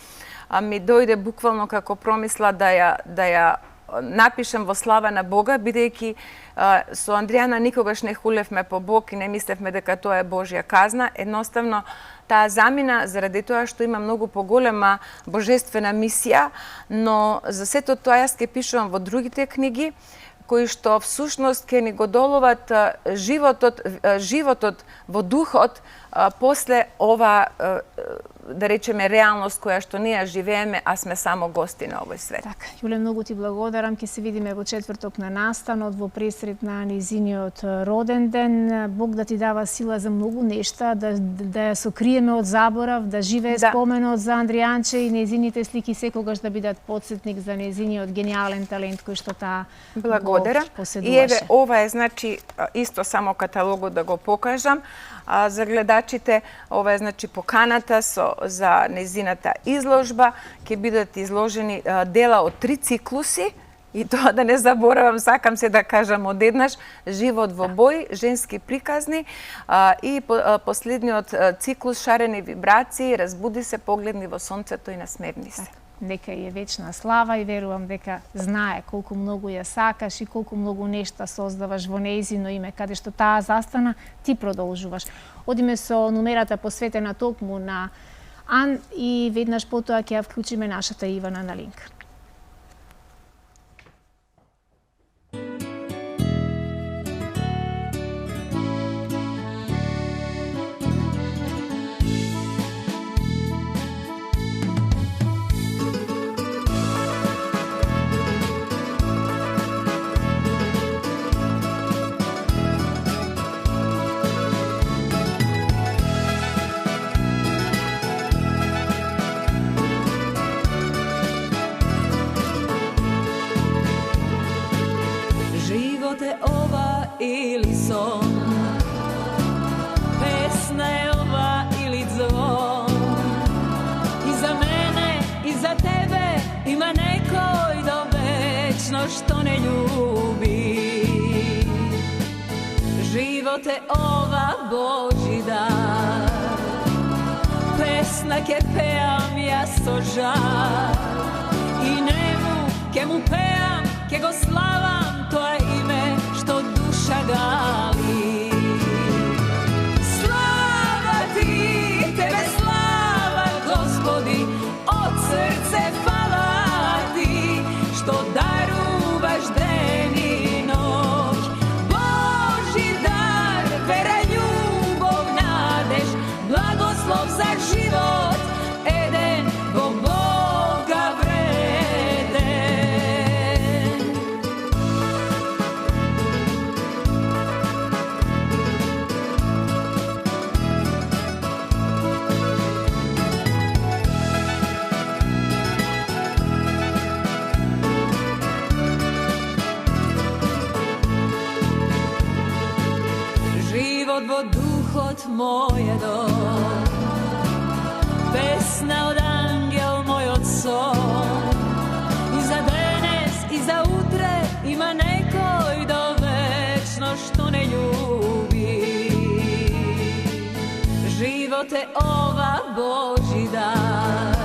ми дојде буквално како промисла да ја напишем во слава на Бога, бидејќи со Андријана никогаш не хулевме по Бог и не мислевме дека тоа е Божја казна. Едноставно, таа замина заради тоа што има многу поголема божествена мисија, но за сето тоа јас ќе пишувам во другите книги, кои што всушност ќе ни го доловат животот во духот после ова, да речеме, реалност која што ние живееме, а сме само гости на овој свет. Така, Јуле, многу ти благодарам. Ќе се видиме во четврток на настанот, во пресрет на нејзиниот роден ден. Бог да ти дава сила за многу нешта, да ја сокриеме од заборав, да живее споменот за Андријанче и нејзините слики секогаш да бидат потсетник за нејзиниот гениален талент кој што таа го поседуваше. И еве, ова е, значи, исто само каталогот да го покажам. За гледачите, ова е, значи, поканата за нејзината изложба. Ќе бидат изложени дела од 3 циклуси, и тоа да не заборавам, сакам се да кажам одеднаш, Живот во бој, женски приказни, и последниот циклус Шарени вибрации, Разбуди се, погледни во сонцето и насмевни се. Дека е вечна слава и верувам дека знае колку многу ја сакаш и колку многу нешта создаваш во нејзино име, каде што таа застана, ти продолжуваш. Одиме со номерата посветена токму на Ан и веднаш потоа ќе ја вклучиме нашата Ивана на линк. Ili son, pesna je ova ili zvon. I za mene i za tebe ima neko i do večno što ne ljubi. Život je ova Božji dar, pesna ke pejam ja sožar. I nemu ke mu pejam, ke go slavam, to je ime što duša gali. Slava ti, tebe slava, Gospodi, od srce hvala ti, što daruvaš den i noć. Božji dar, vera, ljubav, nadež, blagoslov za život, Eden, bo Boga vreme. život moj je dom. Pesna od angel moj od son. I za danas i za utre ima nekoj do večno što ne ljubi. Život je ova Božji dar.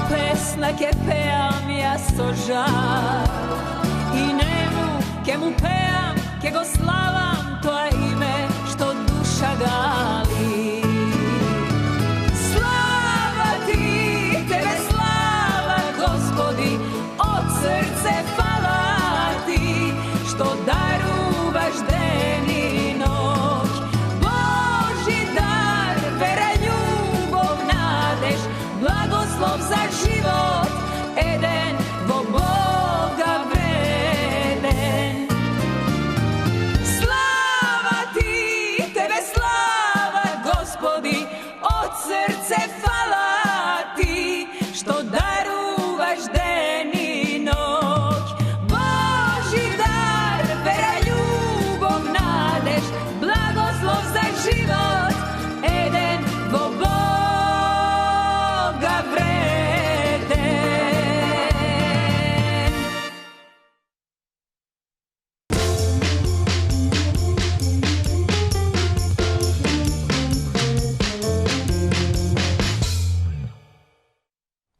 Pesna ke peam ja sožar. I nemu ke mu peam, ke go slavam, to je ime što duša gali. Slava ti, tebe slava, Gospodi, od srce hvala ti, što daruvaš den i noć. Božji dar, vera, ljubov, nadež, blagoslov za život, Eden, vo Boga vreden. Slava ti, tebe slava, Gospodi, od srce hvala ti, što daruvaš den i noć. Božji dar, vera, ljubov, nadež, blagoslov za život, Eden, vo Boga vreden.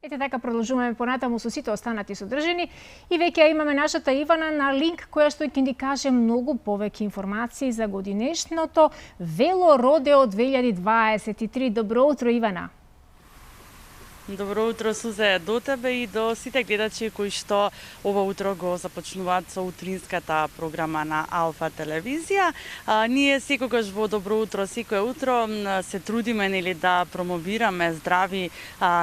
Ете така продолжуваме понатаму со сите останати содржини и веќе ја имаме нашата Ивана на линк која што ќе ни каже многу повеќе информации за годинешното Вело Родео 2023. Добро утро, Ивана. Добро утро, Сузе, до тебе и до сите гледачи кои што ова утро го започнуваат со утринската програма на Алфа телевизија. Ние секогаш во Добро утро, секое утро се трудиме нели да промовираме здрави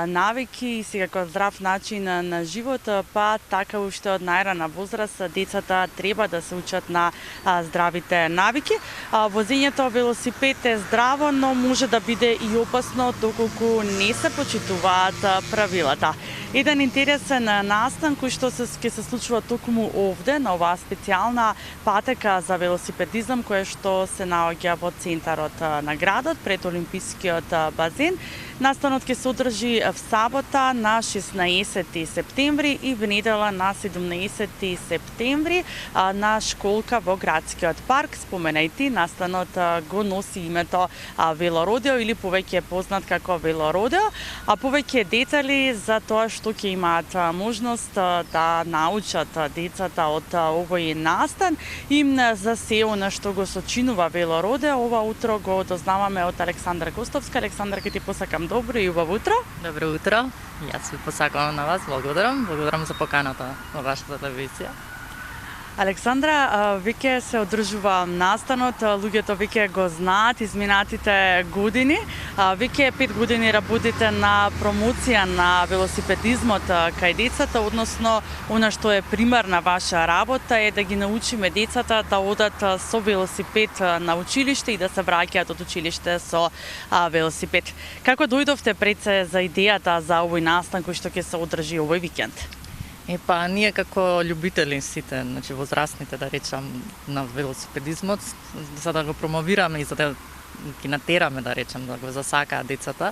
навики и секако здрав начин на живот, па така уште од најрана возраст децата треба да се учат на здравите навики. Возењето велосипед е здраво, но може да биде и опасно доколку не се почитуваат правилата. Еден интересен настан кој што ќе се случува токму овде на оваа специјална патека за велосипедизам која што се наоѓа во центарот на градот пред Олимпискиот базен. Настанот ќе се одржи в сабота на 16 септември и в недела на 17 септември на школка во градскиот парк. Споменајте, настанот го носи името Вело Родео или повеќе познат како Вело Родео, а повеќе детали за тоа што ќе имаат можност да научат децата од овој настан и за се она што го сочинува Вело Родео. Ова утро го дознаваме од Александра Костовска. Александра, ќе ти посакам добро и убаво утро. Добро утро. Јас ви посакувам на вас. Благодарам. Благодарам за поканата на вашата телевизија. Александра, веќе се одржува настанот, луѓето веќе го знаат изминатите години. Веќе 5 години работите на промоција на велосипедизмот кај децата, односно она што е примарна ваша работа е да ги научиме децата да одат со велосипед на училиште и да се враќаат од училиште со велосипед. Како дојдовте пред се за идејата за овој настан кој што ќе се одржи овој викенд? Епа, ние како љубители сите, значи возрастните, да речам, на велосипедизмот, за да го промовираме и за да ги натераме, да речем, да го засакаат децата,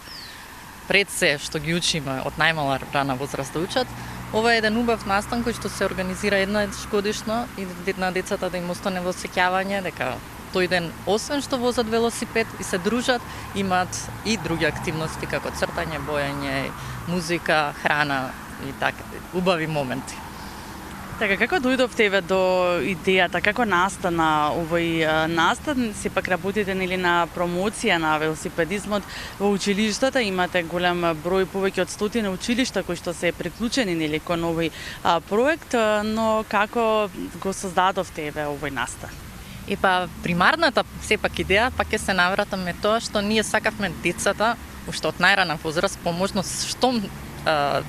пред се што ги учиме од најмала рана возраст да учат, ова е еден убав настан кој што се организира еднаш годишно и на децата да им остане во сеќавање дека тој ден, освен што возат велосипед и се дружат, имаат и други активности како цртање, боење, музика, храна и така, убави моменти. Така, како дојдовте до идејата, како настана овој настан? Сепак работите нели на промоција на велосипедизмот во училиштата, имате голем број, повеќе од 100 училишта кои што се приклучени нели кон овој проект, но како го создадовте овој настан? Епа, примарната сепак идеја пак ќе се навратаме тоа што ние сакавме децата уште од најрана возраст по можност штом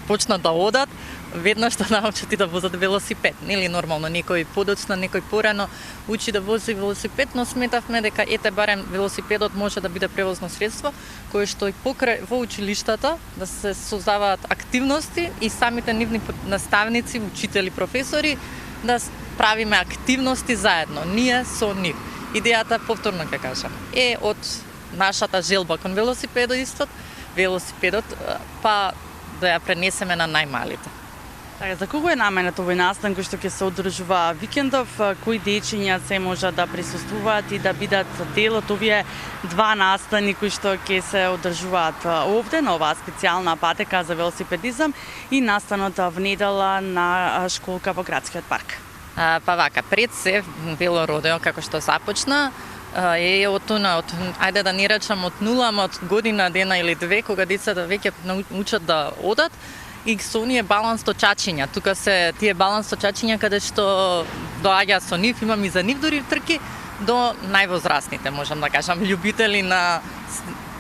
почнат да одат, веднаш да научат и да возат велосипед. Нели нормално некој подоцна, некој порано учи да вози велосипед, но сметавме дека ете барем велосипедот може да биде превозно средство кое што и покрај во училиштата да се создаваат активности и самите нивни наставници, учители, професори да правиме активности заедно, ние со нив. идејата повторно ќе кажам е од нашата желба кон велосипедот, па да ја пренесеме на најмалите. Така, за кого е наменет овој настан кој што ќе се одржува викендов, кои дечиња се може да присуствуваат и да бидат дел од овие два настани кои што ќе се одржуваат овде на оваа специјална патека за велосипедизам и настанот во недела на школка во градскиот парк? Па вака, пред се велородео како што започна е ајде да не речам од нула, од година, дена или две, кога децата веќе научат да одат, и со оние баланс-точачиња. Тука се тие баланс-точачиња каде што доаѓа со нив, имам и за нив дури трки, до највозрастните, можам да кажам, љубители на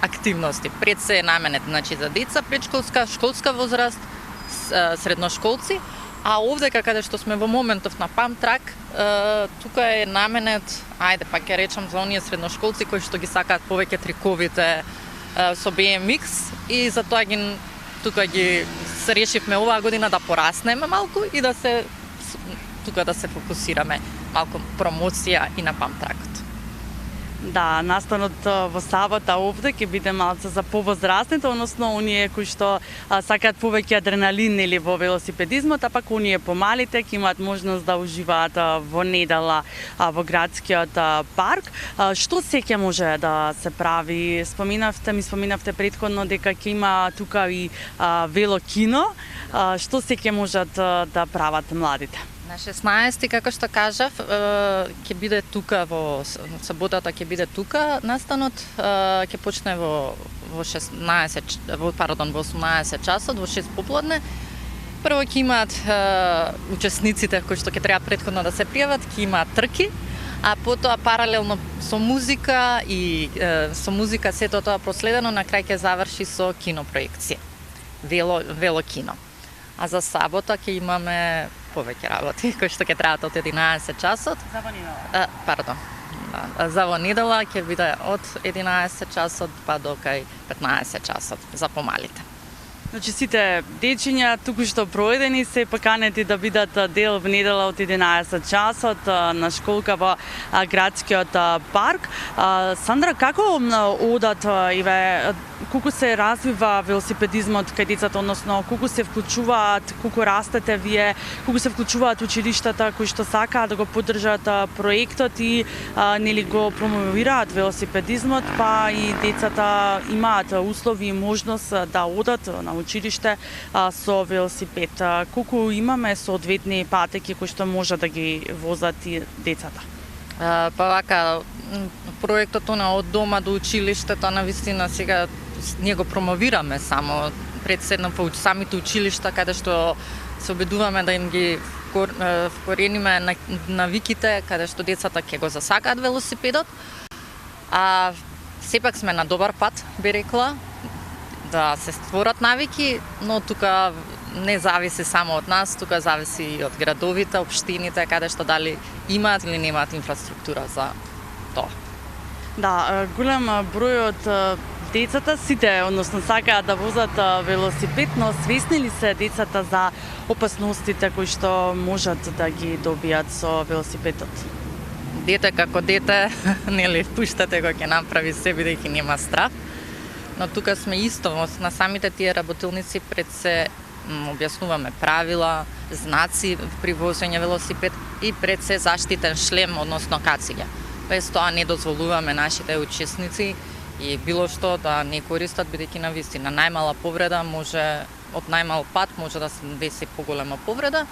активности. Пред се е наменет, значи за деца, предшколска, школска возраст, средношколци, а овдека каде што сме во моментов на памтрак, тука е наменет, ајде па ќе речам за оние средношколци кои што ги сакаат повеќе триковите со BMX и затоа тука ги се решивме оваа година да пораснеме малку и да се фокусираме малку промоција и на памтракот. Да, настанот во сабота овде ќе биде малку за повозрастните, односно оние кои што сакаат повеќе адреналин или во велосипедизмот, а пак оние помалите ќе имаат можност да уживаат во недела во градскиот парк. Што се ќе може да се прави? Ми споминавте претходно дека ќе има тука и велокино. Што се ќе можат да прават младите? На 16, како што кажав, ќе биде тука во саботата, ќе биде тука настанот, ќе почне во 18 часот, во 6 попладне. Прво ќе имаат учесниците кои што ќе треба претходно да се пријават, ќе имаат трки, а потоа паралелно со музика сето тоа проследено на крај ќе заврши со кинопроекција. Велокино. А за сабота ќе имаме повеќе работи, кои што ќе траат од 11 часот. За во недела? Пардон. За во недела ќе биде од 11 часот па до кај 15 часот за помалите. Значи сите дечиња туку што проедени се поканети да бидат дел во недела од 11 часот на школка во градскиот парк. Сандра, како одат колку се развива велосипедизмот кај децата, односно колку се вклучуваат, колку растете вие, колку се вклучуваат училиштата кои што сакаат да го поддржат проектот и нели го промовираат велосипедизмот, па и децата имаат услови и можност да одат на училиште со велосипед. Колку имаме соодветни патеки кои што може да ги возат и децата? Па вака, проектот од дома до училиштето навистина сега ние го промовираме само председно по самите училишта каде што се обидуваме да им ги вкорениме навиките каде што децата ќе го засакаат велосипедот. А сепак сме на добар пат, би рекла, да се створат навики, но тука не зависи само од нас, тука зависи и од градовите, општините, каде што дали имаат или немаат инфраструктура за тоа. Да, голем број од децата сите, односно сакаат да возат велосипед, но свесни ли се децата за опасностите кои што можат да ги добијат со велосипедот? Дете како дете, нели, пуштате го ќе направи се бидејќи нема страв. Но тука сме исто на самите тие работилници пред се објаснуваме правила, знаци при возење велосипед и пред се заштитен шлем, односно кацига. Без тоа не дозволуваме нашите учесници и било што да не користат, бидејќи навистина најмала повреда може, од најмал пат може да се деси поголема повреда.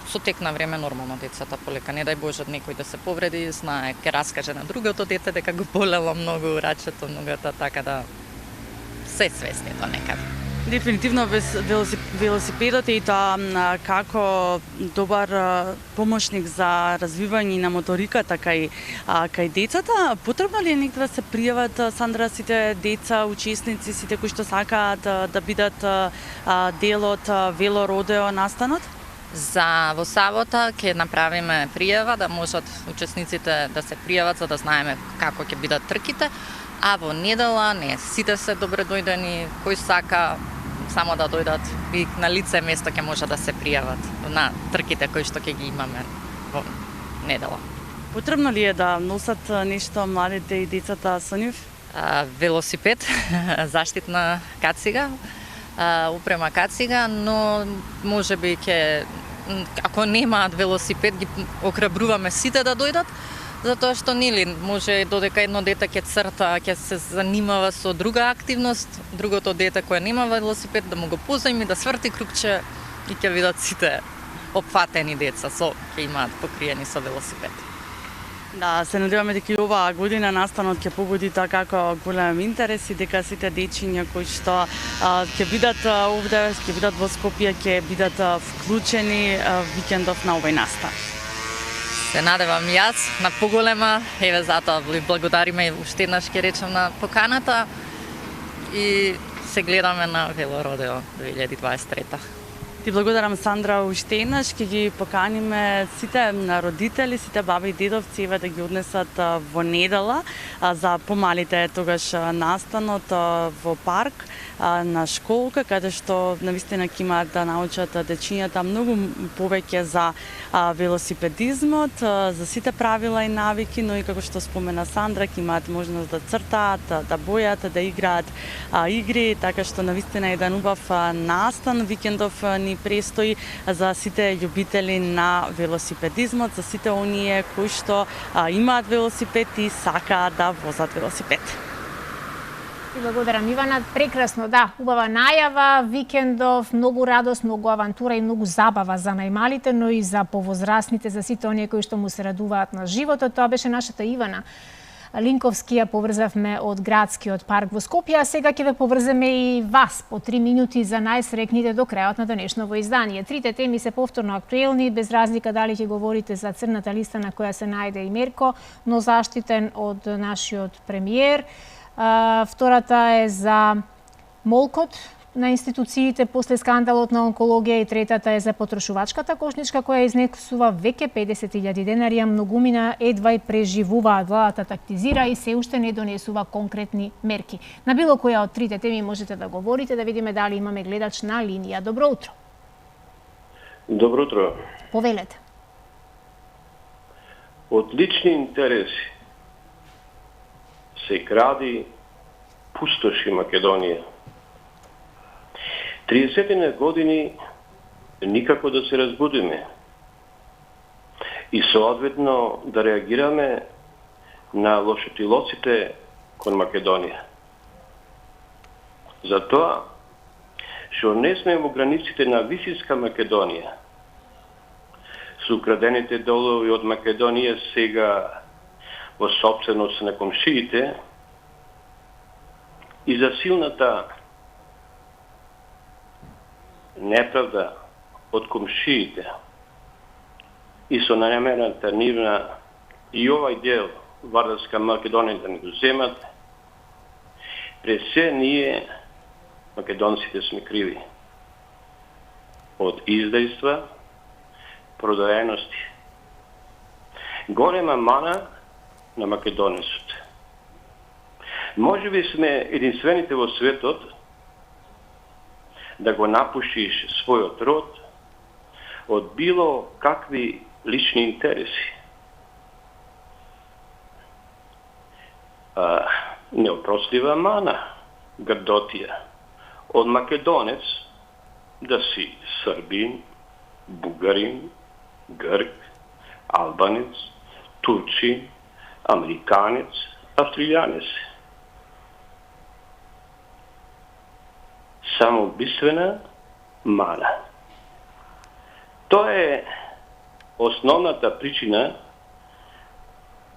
Со тек на време нормално децата полека, не дај Боже некој да се повреди, знае, ќе раскаже на другото дете дека го болело многу рачето, ногата, така да се свесни до некаде. Дефинитивно велосипедот е и тоа како добар помошник за развивање на моториката кај децата. Потребно ли е некој да се пријават, Сандра, сите деца, учесници, сите кои што сакаат да бидат дел од велородео настанот? Во сабота ќе направиме пријава да можат учесниците да се пријават за да знаеме како ќе бидат трките, а во недела не, сите се добре дојдени, кој сака само да дојдат и на лице место ќе може да се пријават на трките кои што ќе ги имаме во недела. Потребно ли е да носат нешто младите и децата со нив? Велосипед, заштитна кацига, упрема кацига, но можеби ќе ако немаат велосипед ги охрабруваме сите да дојдат, затоа што нели може додека едно дете ќе црта, ќе се занимава со друга активност, другото дете кое нема велосипед да му го позајми, да сврти кругче и ќе видат сите опфатени деца ќе имаат покриени со велосипед. Да, се надеваме дека и оваа година настанот ќе побуди како голем интерес и дека сите дечиња кои што ќе бидат овде, ќе бидат во Скопје, ќе бидат вклучени викендов на овој настан. Се надевам јас на поголема, еве затоа ви благодариме уште еднаш ќе речем на поканата и се гледаме на Велородео 2023. Ти благодарам, Сандра, уште еднаш ќе ги поканиме сите родители, сите баби и дедовци да ги однесат во недела за помалите тогаш настанот во парк на школка, каде што навистина ќе имаат да научат дечињата многу повеќе за велосипедизмот, за сите правила и навики, но и како што спомена Сандра, ќе имаат можност да цртаат, да бојат, да играат игри, така што навистина еден убав настан викендов ни престои за сите љубители на велосипедизмот, за сите оние кои што имаат велосипед и сакаат да возат велосипед. И благодарам, Ивана. Прекрасно, да, убава најава, викендов, многу радост, многу авантура и многу забава за најмалите, но и за повозрастните, за сите оние кои што му се радуваат на животот. Тоа беше нашата Ивана Линковски, ја поврзавме од градскиот парк во Скопје, а сега ќе ве поврземе и вас по 3 минути за најсрекните до крајот на денешново издание. Трите теми се повторно актуелни, без разлика дали ќе говорите за црната листа на која се најде и Мерко, но заштитен од нашиот премиер. Втората е за молкот на институциите после скандалот на онкологија и третата е за потрошувачката кошничка која изнесува веќе 50.000 денари, а многумина едва и преживуваат. Владата тактизира и се уште не донесува конкретни мерки. На било која од трите теми можете да говорите, да видиме дали имаме гледач на линија. Добро утро. Добро утро. Повелете. Од лични интереси се гради, пустоши Македонија. 30 години никако да се разбудиме и соодветно да реагираме на лошотилоците кон Македонија. Затоа, што не сме во границите на Висинска Македонија, со украдените долови од Македонија сега во собственост на комшиите и за силната неправда од комшиите и со намерената нивна и овај дел Вардарска Македонија да не го земат, пред се ние македонците сме криви од издајства, продаености. Голема мана на македонецот. Можеби сме единствените во светот да го напушиш својот род од било какви лични интереси. Неопростива мана, грдотија, од македонец да си србин, бугарин, грк, албанец, турчин, американец, австралијанец. Самоубиствена мана. Тоа е основната причина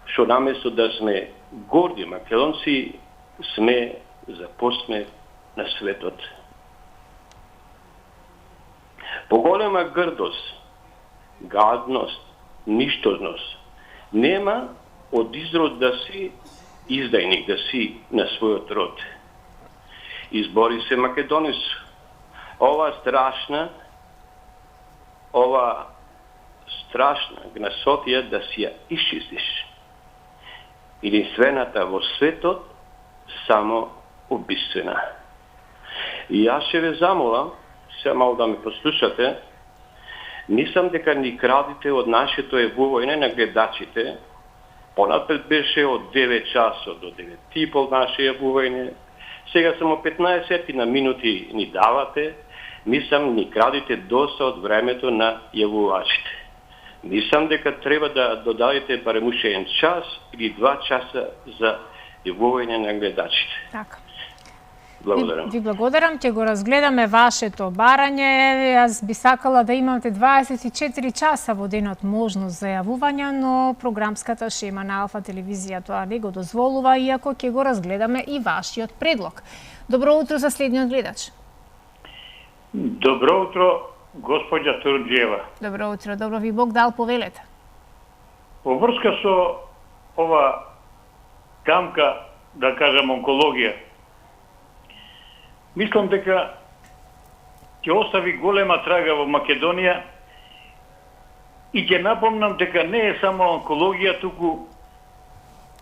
што наместо да сме горди македонци, сме за посмех на светот. Поголема грдост, гадност, ништозност нема од изрод да си издајник, да си на својот род. Избори се македонец. Ова страшна гнасотија да си ја исчистиш. Единствената во светот само убиствена. И јас ќе ве замолам, се мало да ме послушате, мислам дека ни крадите од нашето евување на гледачите, Понапред беше од 9 часот до 9:30 наше јавување. Сега само 15 на минути ни давате. Мислам, ни крадите доста од времето на јавувачите. Мислам дека треба да додадете барем уште 1 час или 2 часа за јавување на гледачите. Така. Благодарам. Ви благодарам, ќе го разгледаме вашето барање. Јас би сакала да имате 24 часа во денот можност за јавување, но програмската шема на Алфа телевизија тоа не го дозволува, иако ќе го разгледаме и вашиот предлог. Добро утро за следниот гледач. Добро утро, госпоѓа Турџиева. Добро утро, добро ви Бог дал, повелете. Во врска со ова камка, да кажам, онкологија, мислам дека ќе остави голема трага во Македонија и ќе напомнам дека не е само онкологија, туку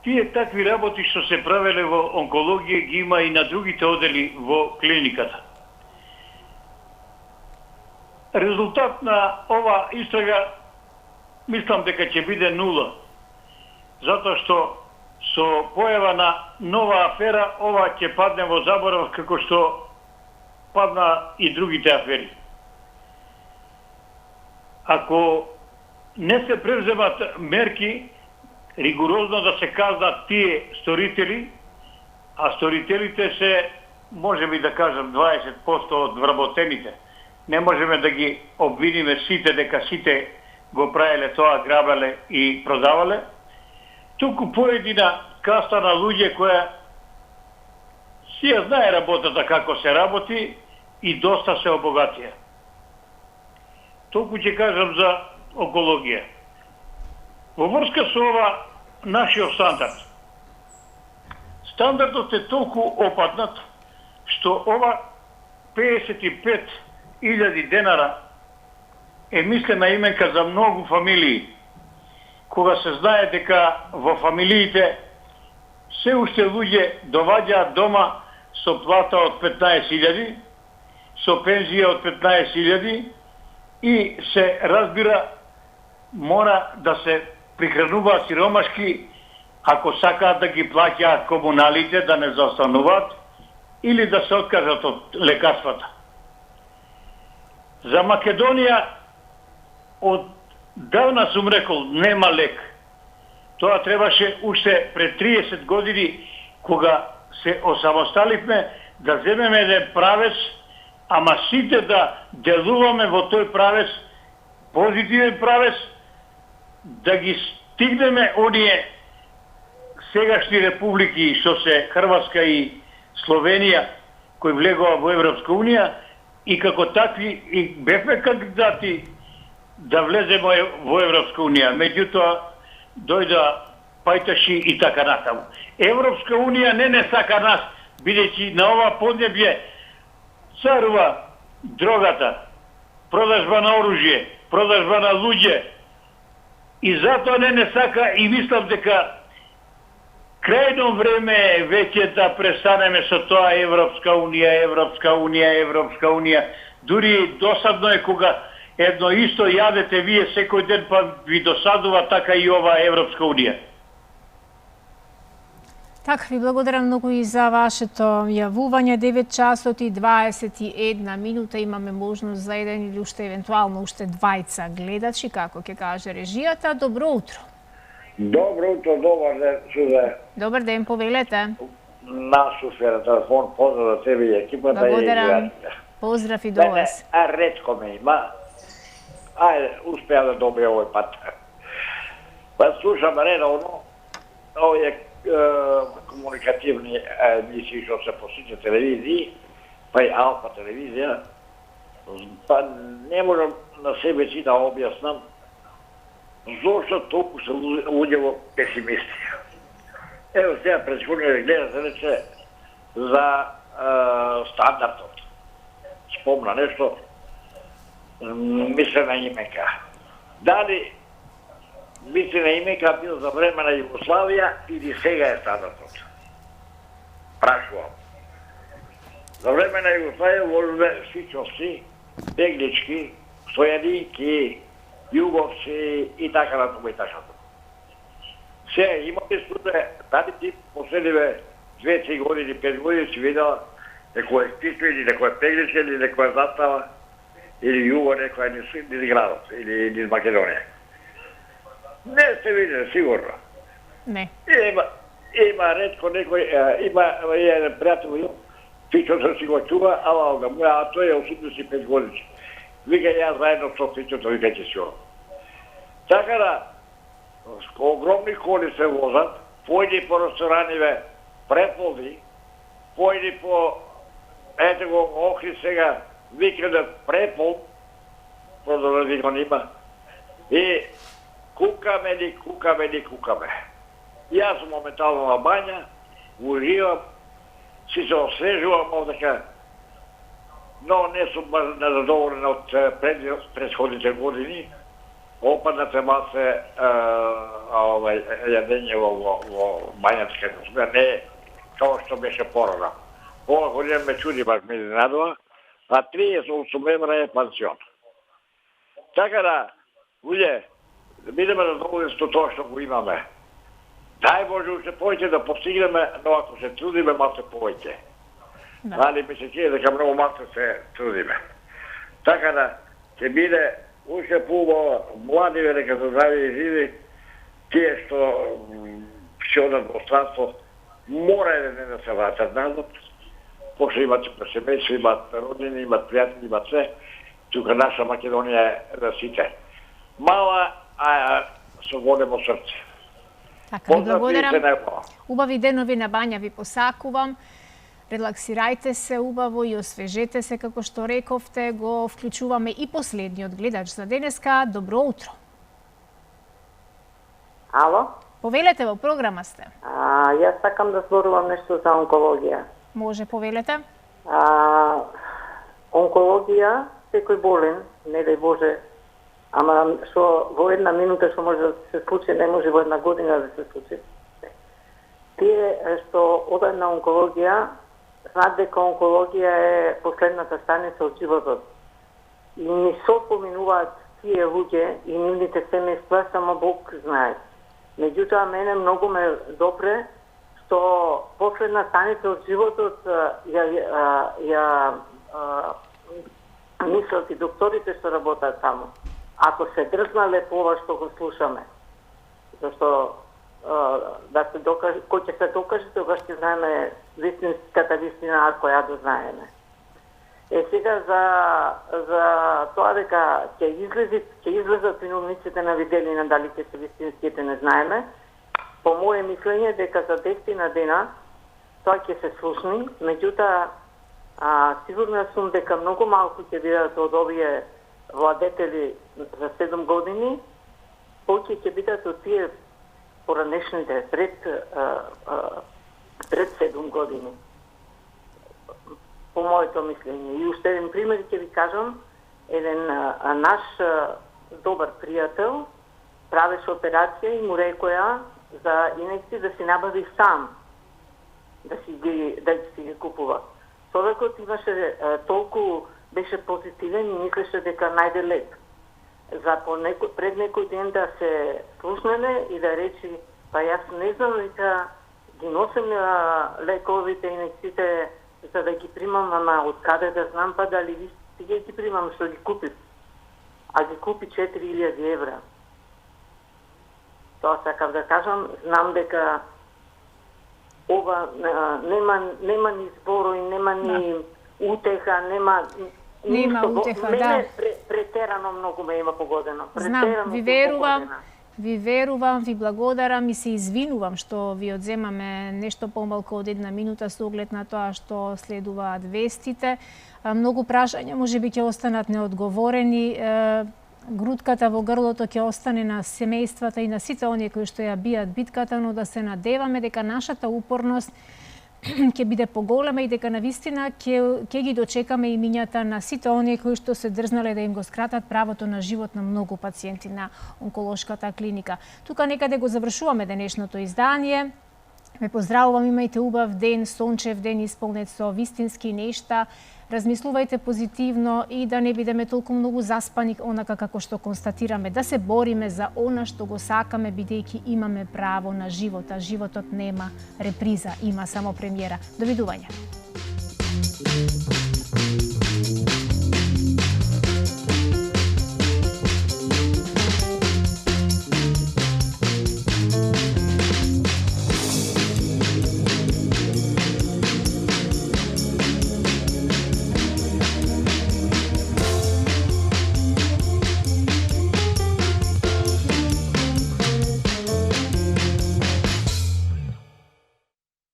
тие такви работи што се правеле во онкологија ги има и на другите одели во клиниката. Резултат на ова истрага мислам дека ќе биде нула, затоа што со појава на нова афера ова ќе падне во заборав како што падна и другите афери. Ако не се превземат мерки, ригорозно да се казнат тие сторители, а сторителите се, можеби да кажам, 20% од вработените. Не можеме да ги обвиниме сите дека сите го правеле тоа, грабеле и продавале. Туку поедина каста на луѓе која си ја знае работата како се работи и доста се обогатија. Толку ќе кажам за онкологија. Во врска со ова нашиот стандард. Стандардот е толку опаднат што ова 55.000 денара е мислена именка за многу фамилии, кога се знае дека во фамилиите се уште луѓе доваѓаат дома со плата од 15.000, со пензија од 15.000 и се разбира мора да се прихрануваат сиромашки ако сакаат да ги плаќаат комуналите, да не застануваат или да се откажат од лекарствата. За Македонија од давна сум рекол нема лек. Тоа требаше уште пред 30 години кога се осамосталивме да земеме еден правец, ама сите да делуваме во тој правец, позитивен правец, да ги стигнеме оние сегашни републики што се Хрватска и Словенија кои влегува во Европска унија и како такви и бевме кандидати да влеземе во Европска унија. Меѓутоа дојда пајташи и така натаму. Европска унија не сака нас, бидејќи на ова поднебје царува дрогата, продажба на оружје, продажба на луѓе. И затоа не сака и мислам дека крајно време е веќе да престанеме со тоа Европска унија, Европска унија, Европска унија. Дури досадно е кога едно исто јадете вие секој ден, па ви досадува така и ова Европска унија. Така, ви благодарам многу и за вашето јавување. 9 часот и 21 минута имаме можност за еден или уште евентуално уште двајца гледачи, како ќе каже режијата. Добро утро. Добро утро, добар ден, Сузе. Добар ден, повелете. На Софија на телефон, поздрав за тебе и екипата. Благодарам. Поздрав и до вас. Ретко ме има. Ајде, успеа да добија овој пат. Па слушам редовно овие комуникативни емисии што се по сите телевизии, па и Алфа телевизија. Па не можам на себе си да објаснам зошто толку се луѓе песимисти. Ево сега предходниот гледате рече за стандардот. Спомна нешто, мислена именка. Дали мислена именка бил за време на Југославија или сега е стандардот? Прашувам. За време на Југославија воливе швичовци, беглички, стојанинки, југовци и така натаму и така натаму. Се, имате суде, дали ти последниве 2-3 години, 5 години си видела некој екипа или некој пеглица или некоја застава или југо некоја низ градот или низ Македонија. Не сте видели, сигурно. Не. Има ретко некој, има еден пријател, Фичото си го чува, ала ога му, а тој е 85 години. Вика, ја заедно со Фичото, вика, ќе си оно. Така да, огромни коли се возат, појди по рестораниве преполни, појди по, ете го Охрид сега, викендот препол, продолжи го нима, и кукаме. Јас сум моментално на бања, уживам, си се освежувам овдека, но не сум незадоволен од предходните години. Опадната маса јадење во бањата како сме, не како што беше порано. Ова година ме чуди, бак ме изненадува, а 38 евра е пансион. Така да, луѓе, да бидеме задоволни со тоа што го имаме. Дај Боже, уште повеќе да постигнеме, но ако се трудиме, малце повеќе. Али ми се чие дека многу малце се трудиме. Така да, ќе биде уште поубаво младиве дека се здрави и живи, тие што ќе одат во странство, мора да се вратат назад, пошто имат семејство, имат родини, имат пријатели, имат се. Тука наша Македонија е да сите. Мала, а со големо срце. Така, ви благодарам. Убави денови на бања ви посакувам. Релаксирајте се убаво и освежете се, како што рековте. Го вклучуваме и последниот гледач за денеска. Добро утро. Ало? Повелете, во програма сте. Јас сакам да зборувам нешто за онкологија. Може, повелете. Онкологија, секој болен, не дај Боже, ама што во една минута што може да се случи, не може во една година да се случи. Тие што одат на онкологија, знаат дека онкологија е последната станица од животот. И ни со поминуваат тие луѓе и нивните семејства, само Бог знае. Меѓутоа, мене многу ме допре што последна станица од животот ја мислат и докторите што работат таму. Ако се дрзнале по ова што го слушаме, зашто да се докаже, кој ќе се докаже, тогаш ќе знаеме вистинската вистина, ако ја дознаеме. Сега за тоа дека ќе излезат виновниците на виделина, дали ќе се вистинските, не знаеме. По моје мислење дека за 10 дена тоа ќе се слушни, меѓутоа сигурна сум дека многу малку ќе бидат од овие владетели за 7 години, повеќе ќе бидат од тие поранешните пред 7 години. По моето мислење. И уште еден пример ќе ви кажам. Еден наш добар пријател правеше операција и му рекоја за инекции да си набави сам, да си ги купува. Човекот имаше толку, беше позитивен и мислеше дека најде лек. За пред некој ден да се слушнеме и да речи, па јас не знам дека ги носим лековите инекциите за да ги примам, ама од каде да знам, па дали ви сега ги примам што ги купи. А ги купи 4000 евра. Тоа сакав да кажам, знам дека ова нема ни зборови, нема ни утеха, нема утеха, да. Претерано многу ме има погодено. Знам, ви верувам, ви благодарам и се извинувам што ви одземаме нешто помалку од една минута со оглед на тоа што следуваат вестите. Многу прашања можеби ќе останат неодговорени. Грудката во грлото ќе остане на семејствата и на сите оние кои што ја бијат битката, но да се надеваме дека нашата упорност ќе биде поголема и дека навистина ќе ги дочекаме имињата на сите оние кои што се дрзнале да им го скратат правото на живот на многу пациенти на онколошката клиника. Тука некаде го завршуваме денешното издание. Ве поздравувам, имајте убав ден, сончев ден, исполнет со вистински нешта. Размислувајте позитивно и да не бидеме толку многу заспани, онака како што констатираме, да се бориме за она што го сакаме, бидејќи имаме право на живот, а животот нема реприза, има само премиера. Довидување.